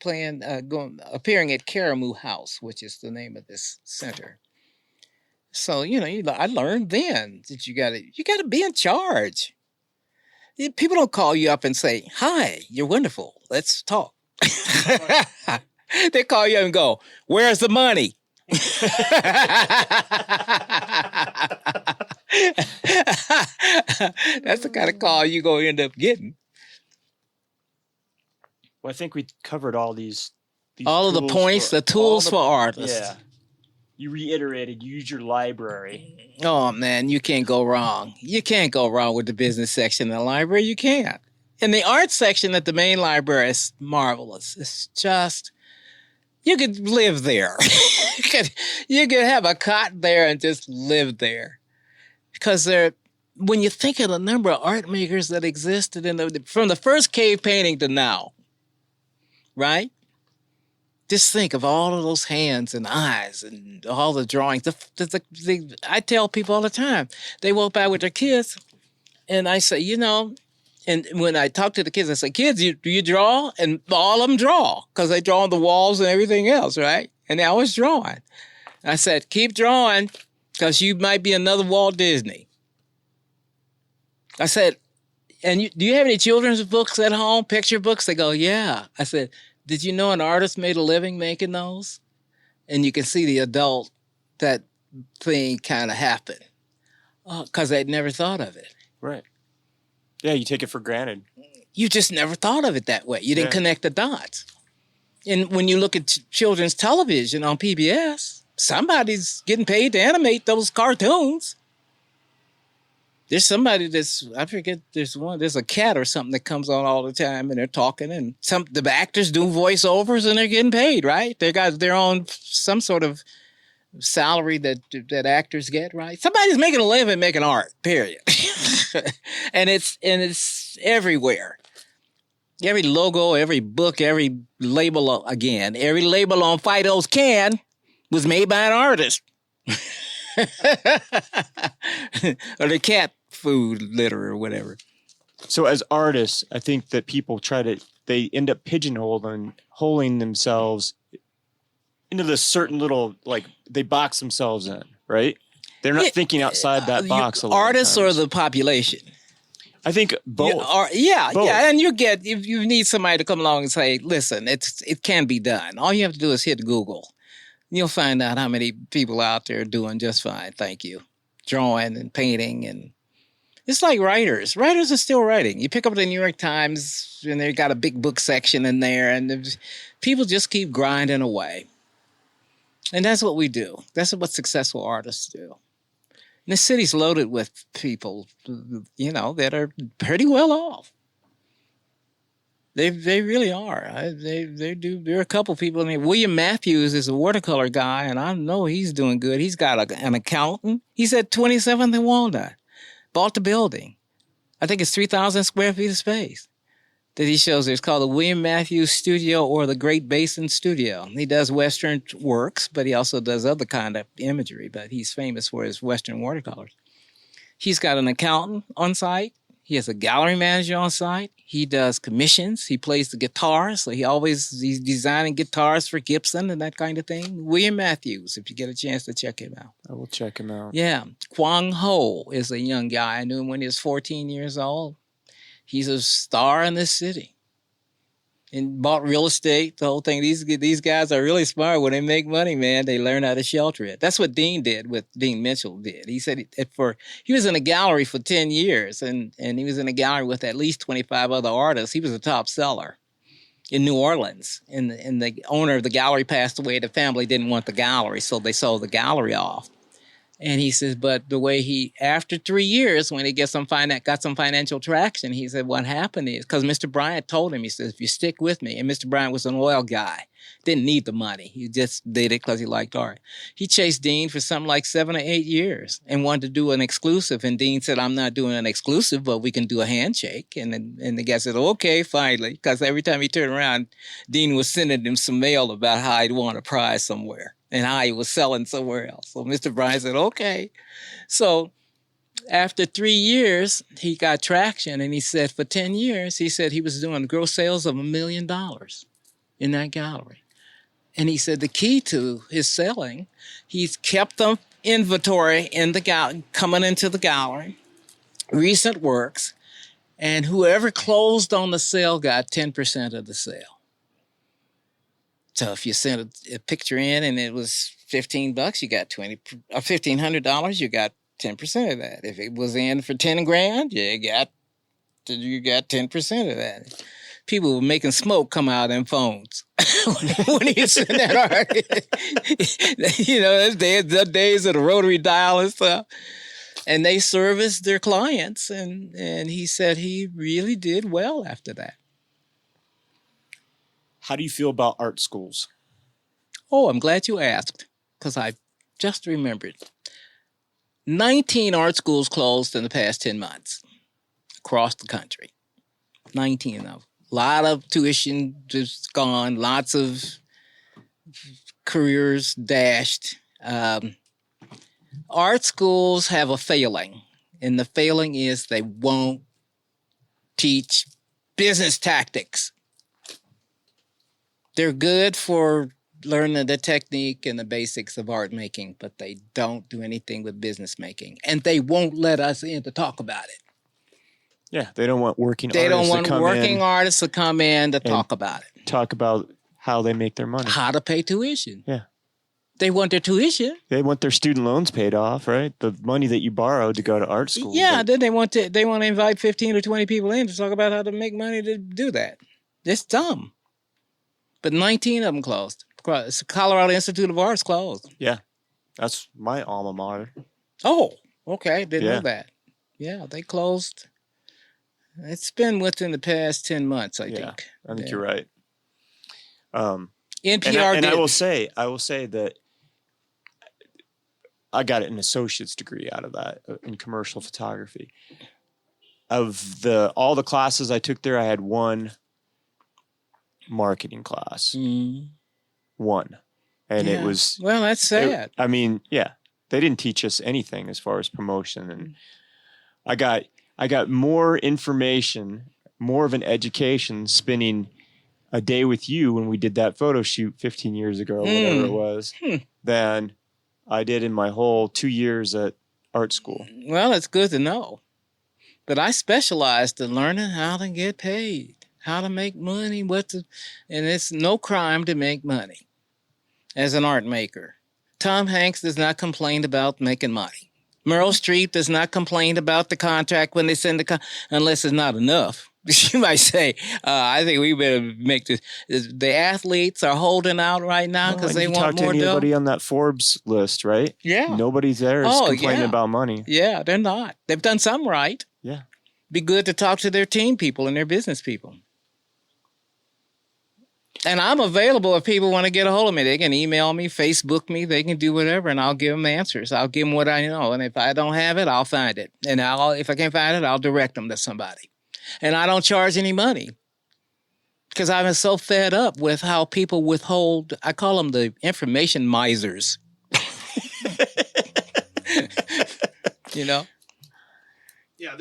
appearing at Caramoo House, which is the name of this center. So, I learned then that you gotta be in charge. People don't call you up and say, "Hi, you're wonderful. Let's talk." They call you up and go, "Where's the money?" That's the kind of call you gonna end up getting. Well, I think we covered all these all of the points, the tools for artists. Yeah. You reiterated, use your library. Oh, man, you can't go wrong. You can't go wrong with the business section in the library. You can't. And the art section at the main library is marvelous. It's just, you could live there. you could have a cot there and just live there. Because when you think of the number of art makers that existed from the first cave painting to now, right? Just think of all of those hands and eyes and all the drawings. I tell people all the time, they walk by with their kids, and I say, and when I talk to the kids, I say, "Kids, do you draw?" And all of them draw because they draw on the walls and everything else, right? And they're always drawing. I said, "Keep drawing because you might be another Walt Disney." I said, "And do you have any children's books at home, picture books?" They go, "Yeah." I said, "Did you know an artist made a living making those?" And you can see the adult, that thing kind of happened because they'd never thought of it. Right. Yeah, you take it for granted. You just never thought of it that way. You didn't connect the dots. And when you look at children's television on PBS, somebody's getting paid to animate those cartoons. There's somebody there's a cat or something that comes on all the time and they're talking, and the actors do voiceovers and they're getting paid, right? They got their own, some sort of salary that actors get, right? Somebody's making a living making art, period. and it's everywhere. Every logo, every book, every label, every label on Fido's can was made by an artist. Or the cat food litter or whatever. So as artists, I think that people they end up pigeonholing themselves into this certain little, they box themselves in, right? They're not thinking outside that box a lot. Artists or the population? I think both. Both. And if you need somebody to come along and say, "Listen, it can be done." All you have to do is hit Google. You'll find out how many people out there are doing just fine, thank you. Drawing and painting, and it's like writers. Writers are still writing. You pick up the New York Times, and they've got a big book section in there, and people just keep grinding away. And that's what we do. That's what successful artists do. And the city's loaded with people, that are pretty well off. They really are. They do. There are a couple people. William Matthews is a watercolor guy, and I know he's doing good. He's got an accountant. He's at 27th and Walnut. Bought the building. I think it's 3,000 square feet of space that he shows there. It's called the William Matthews Studio or the Great Basin Studio. He does Western works, but he also does other kind of imagery, but he's famous for his Western watercolors. He's got an accountant on site. He has a gallery manager on site. He does commissions. He plays the guitar, so he's designing guitars for Gibson and that kind of thing. William Matthews, if you get a chance to check him out. I will check him out. Yeah. Kwang Ho is a young guy. I knew him when he was 14 years old. He's a star in this city. And bought real estate, the whole thing. These guys are really smart. When they make money, man, they learn how to shelter it. That's what Dean Mitchell did. He said he was in a gallery for 10 years, and he was in a gallery with at least 25 other artists. He was a top seller in New Orleans. And the owner of the gallery passed away. The family didn't want the gallery, so they sold the gallery off. And he says, but the way after 3 years, when he got some financial traction, he said, what happened is, because Mr. Bryant told him, he says, if you stick with me, and Mr. Bryant was an oil guy, didn't need the money. He just did it because he liked art. He chased Dean for something like 7 or 8 years and wanted to do an exclusive. And Dean said, I'm not doing an exclusive, but we can do a handshake. And the guy said, okay, finally. Because every time he turned around, Dean was sending him some mail about how he'd won a prize somewhere and how he was selling somewhere else. So Mr. Bryant said, okay. So after 3 years, he got traction. And he said for 10 years, he said he was doing gross sales of $1 million in that gallery. And he said the key to his selling, he's kept the inventory in the coming into the gallery, recent works, and whoever closed on the sale got 10% of the sale. So if you sent a picture in and it was $15, you got $1,500, you got 10% of that. If it was in for 10 grand, you got 10% of that. People were making smoke come out of them phones when he sent that art. You know, the days of the rotary dial and stuff. And they serviced their clients, and he said he really did well after that. How do you feel about art schools? Oh, I'm glad you asked, because I just remembered. 19 art schools closed in the past 10 months across the country. 19 of them. A lot of tuition just gone, lots of careers dashed. Art schools have a failing, and the failing is they won't teach business tactics. They're good for learning the technique and the basics of art making, but they don't do anything with business making, and they won't let us in to talk about it. Yeah, they don't want working artists to come in to talk about it. Talk about how they make their money. How to pay tuition. Yeah. They want their tuition. They want their student loans paid off, right? The money that you borrowed to go to art school. Yeah, then they want to invite 15 or 20 people in to talk about how to make money to do that. It's dumb. But 19 of them closed. Colorado Institute of Arts closed. Yeah. That's my alma mater. Oh, okay. Didn't know that. Yeah, they closed. It's been within the past 10 months, I think. I think you're right. NPR and I will say that I got an associate's degree out of that in commercial photography. Of all the classes I took there, I had one marketing class. One. And it was... Well, that's sad. They didn't teach us anything as far as promotion. And I got more information, more of an education spending a day with you when we did that photo shoot 15 years ago, or whatever it was, than I did in my whole 2 years at art school. Well, it's good to know. But I specialized in learning how to get paid, how to make money, and it's no crime to make money as an art maker. Tom Hanks does not complain about making money. Meryl Streep does not complain about the contract when they send unless it's not enough. She might say, I think we better make this. The athletes are holding out right now because they want more dough. You talk to anybody on that Forbes list, right? Yeah. Nobody's there is complaining about money. Yeah, they're not. They've done something right. Yeah. Be good to talk to their team people and their business people. And I'm available if people want to get a hold of me. They can email me, Facebook me, they can do whatever, and I'll give them answers. I'll give them what I know. And if I don't have it, I'll find it. And if I can't find it, I'll direct them to somebody. And I don't charge any money because I'm so fed up with how people withhold. I call them the information misers. You know? Yeah,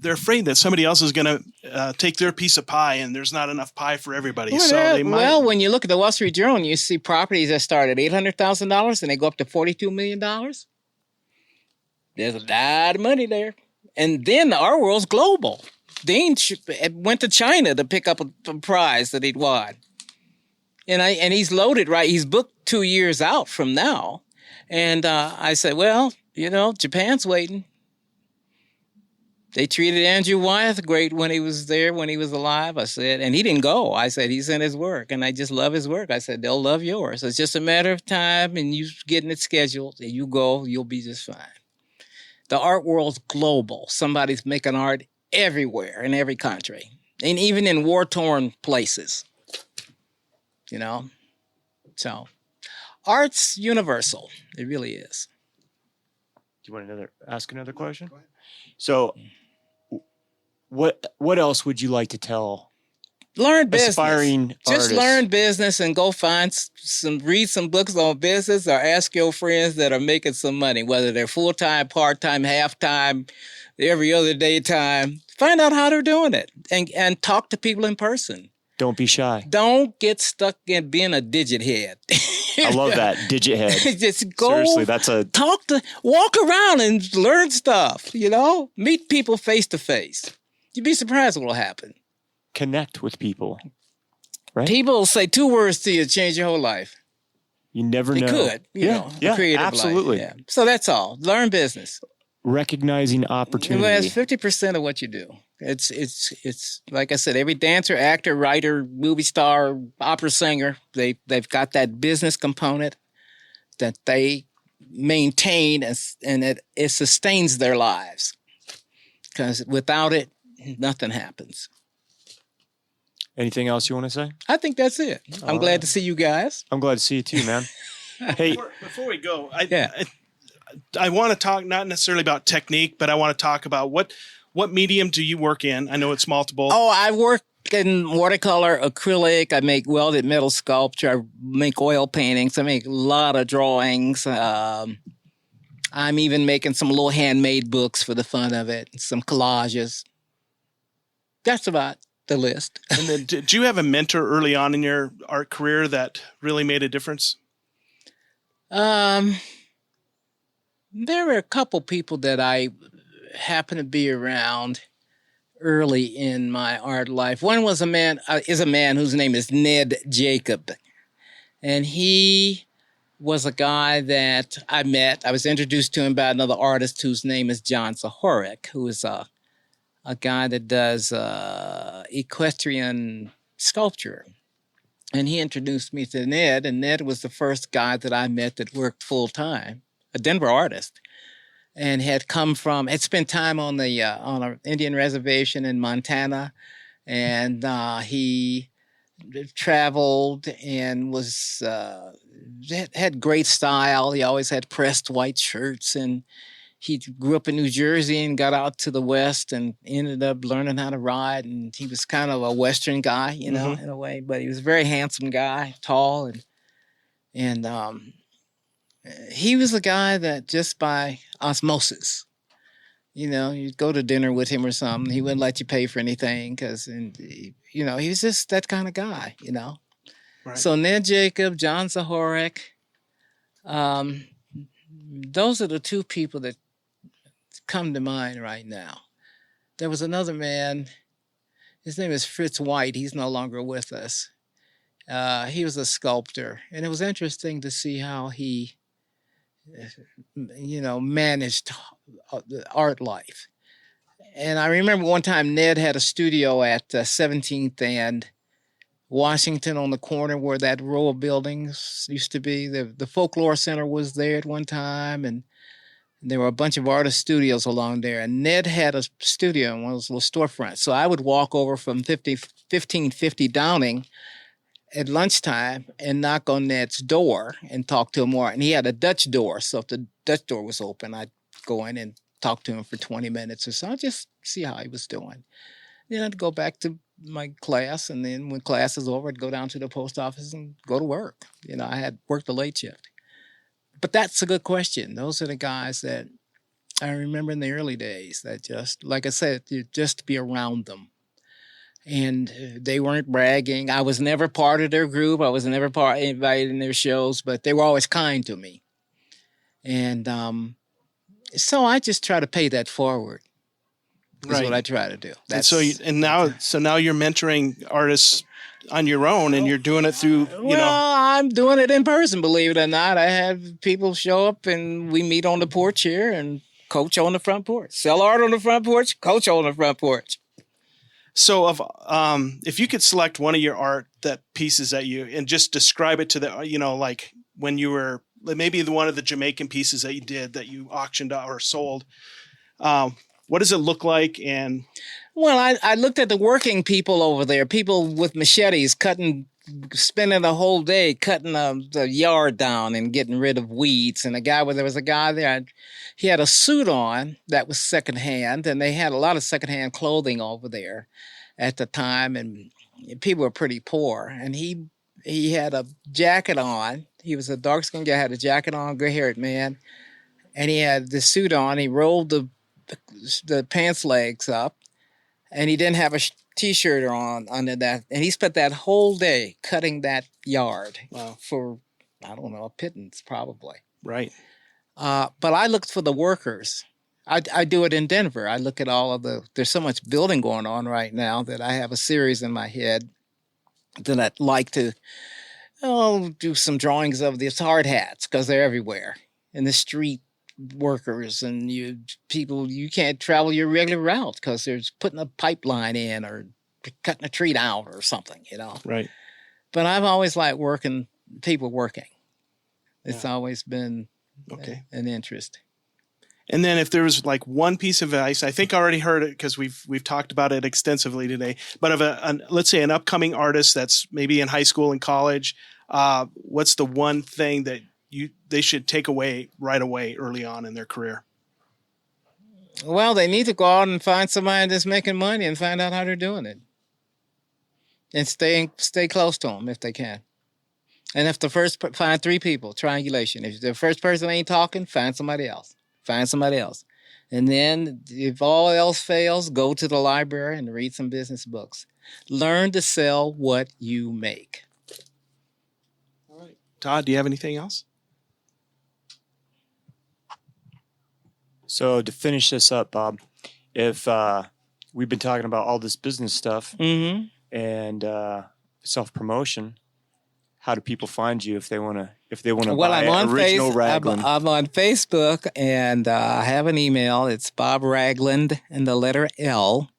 they're afraid that somebody else is going to take their piece of pie, and there's not enough pie for everybody. Well, so they might. Well, when you look at the Wall Street Journal, you see properties that start at $800,000 and they go up to $42 million. There's a lot of money there. And then our world's global. Dean went to China to pick up a prize that he'd won. And he's loaded, right? He's booked 2 years out from now. And I said, well, Japan's waiting. They treated Andrew Wyeth great when he was there, when he was alive. I said, and he didn't go. I said, he's in his work, and I just love his work. I said, they'll love yours. It's just a matter of time, and you getting it scheduled, and you go, you'll be just fine. The art world's global. Somebody's making art everywhere in every country, and even in war-torn places. You know? So, art's universal. It really is. Do you want ask another question? So, what else would you like to tell learn business? Aspiring Just artists? Learn business and go find read some books on business, or ask your friends that are making some money, whether they're full-time, part-time, half-time, every other daytime. Find out how they're doing it, and talk to people in person. Don't be shy. Don't get stuck in being a digit head. I love that, digit head. Just go. Seriously, that's walk around and learn stuff, meet people face to face. You'd be surprised what will happen. Connect with people, right? People will say 2 words to you to change your whole life. You never They know. could, creative absolutely. life. Yeah. So that's all. Learn business. Recognizing opportunity. Well, it's 50% of what you do. It's like I said, every dancer, actor, writer, movie star, opera singer, they've got that business component that they maintain, and it sustains their lives. Because without it, nothing happens. Anything else you want to say? I think that's it. I'm glad to see you guys. I'm glad to see you too, man. Hey, before we go, I want to talk not necessarily about technique, but I want to talk about what medium do you work in? I know it's multiple. Oh, I work in watercolor, acrylic. I make welded metal sculpture. I make oil paintings. I make a lot of drawings. I'm even making some little handmade books for the fun of it. Some collages. That's about the list. And then, did you have a mentor early on in your art career that really made a difference? There were a couple people that I happened to be around early in my art life. One was a man whose name is Ned Jacob. And he was a guy that I met. I was introduced to him by another artist whose name is John Sahorek, who is a guy that does equestrian sculpture. And he introduced me to Ned, and Ned was the first guy that I met that worked full-time, a Denver artist, and had spent time on an Indian reservation in Montana, and he traveled and had great style. He always had pressed white shirts, and he grew up in New Jersey and got out to the West and ended up learning how to ride. And he was kind of a Western guy, in a way, but he was a very handsome guy, tall, and he was a guy that just by osmosis, you'd go to dinner with him or something. He wouldn't let you pay for anything because, he was just that kind of guy, Right. So Ned Jacob, John Sahorek, those are the two people that come to mind right now. There was another man, his name is Fritz White. He's no longer with us. He was a sculptor, and it was interesting to see how he managed the art life. And I remember one time Ned had a studio at 17th and Washington on the corner where that row of buildings used to be. The Folklore Center was there at one time, and there were a bunch of artist studios along there. And Ned had a studio in one of those little storefronts. So I would walk over from 1550 Downing at lunchtime and knock on Ned's door and talk to him more. And he had a Dutch door. So if the Dutch door was open, I'd go in and talk to him for 20 minutes or so, just see how he was doing. Then I'd go back to my class, and then when class is over, I'd go down to the post office and go to work. I had worked the late shift. But that's a good question. Those are the guys that I remember in the early days that just, like I said, just to be around them. And they weren't bragging. I was never part of their group. I was never invited in their shows, but they were always kind to me. And so I just try to pay that forward. That's what I try to do. Now you're mentoring artists on your own, and you're doing it through, I'm doing it in person, believe it or not. I have people show up, and we meet on the porch here, and coach on the front porch. Sell art on the front porch, coach on the front porch. So if you could select one of your art pieces that you, and just describe it to the, like when you were, maybe one of the Jamaican pieces that you did that you auctioned or sold, what does it look like? And well, I looked at the working people over there, people with machetes spending the whole day cutting the yard down and getting rid of weeds. And there was a guy there, he had a suit on that was secondhand, and they had a lot of secondhand clothing over there at the time, and people were pretty poor. And he had a jacket on. He was a dark-skinned guy, had a jacket on, gray-haired man, and he had the suit on. He rolled the pants legs up, and he didn't have a T-shirt on under that. And he spent that whole day cutting that yard. Wow. For, I don't know, a pittance probably. Right. But I looked for the workers. I do it in Denver. I look at there's so much building going on right now that I have a series in my head that I'd like to do some drawings of these hard hats, because they're everywhere. In the street workers and you can't travel your regular route because there's putting a pipeline in or cutting a tree down or something, Right. But I've always liked people working. It's always been an interest. And then if there was like one piece of advice, I think I already heard it because we've talked about it extensively today, but of let's say an upcoming artist that's maybe in high school and college, what's the one thing that they should take away right away early on in their career? Well, they need to go out and find somebody that's making money and find out how they're doing it. And stay close to them if they can. And if find 3 people, triangulation. If the first person ain't talking, find somebody else. And then if all else fails, go to the library and read some business books. Learn to sell what you make. All right. Todd, do you have anything else? So to finish this up, Bob, if we've been talking about all this business stuff and self-promotion, how do people find you if they want to buy original Ragland? I'm on Facebook, and I have an email. It's Bob Ragland and the letter L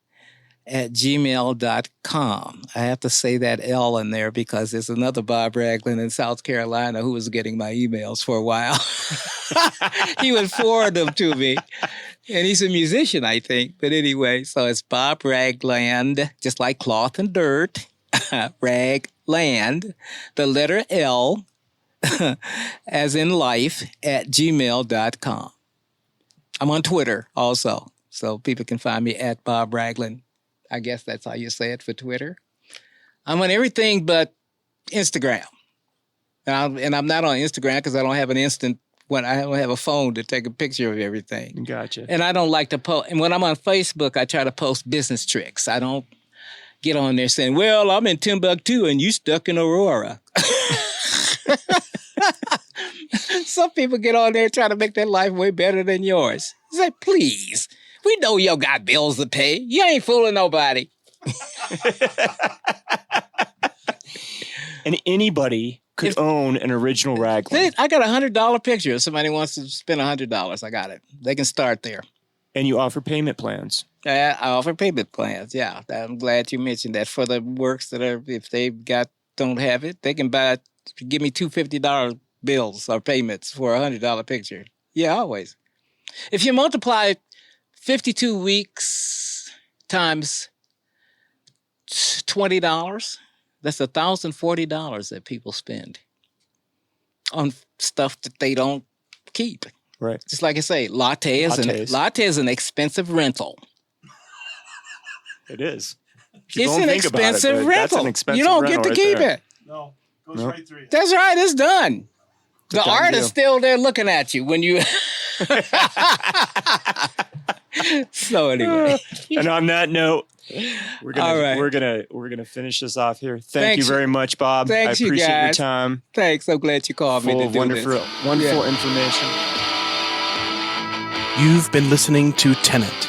@gmail.com. I have to say that L in there because there's another Bob Ragland in South Carolina who was getting my emails for a while. He would forward them to me. And he's a musician, I think. But anyway, so it's Bob Ragland, just like cloth and dirt. Ragland, the letter L, as in life, @gmail.com. I'm on Twitter also, so people can find me at Bob Ragland. I guess that's how you say it for Twitter. I'm on everything but Instagram. And I'm not on Instagram because I don't have I don't have a phone to take a picture of everything. Gotcha. And I don't like to post. And when I'm on Facebook, I try to post business tricks. I don't get on there saying, well, I'm in Timbuktu and you stuck in Aurora. Some people get on there trying to make their life way better than yours. I say, please, we know you got bills to pay. You ain't fooling nobody. And anybody could own an original Ragland. I got $100 picture. If somebody wants to spend $100, I got it. They can start there. And you offer payment plans. I offer payment plans, yeah. I'm glad you mentioned that. For the works that are, if they don't have it, they can give me two $50 bills or payments for a $100 picture. Yeah, always. If you multiply 52 weeks times $20, that's $1,040 that people spend on stuff that they don't keep. Right. Just like I say, latte is an expensive rental. It is. It's an expensive rental. You don't get to keep it. No, goes right through you. That's right. It's done. The art is still there looking at you when you. So anyway, and on that note, we're gonna finish this off here. Thank you very much, Bob. Thanks, I appreciate your guys. time. Thanks. I'm glad you called me to do wonderful this. information. You've been listening to Tenet,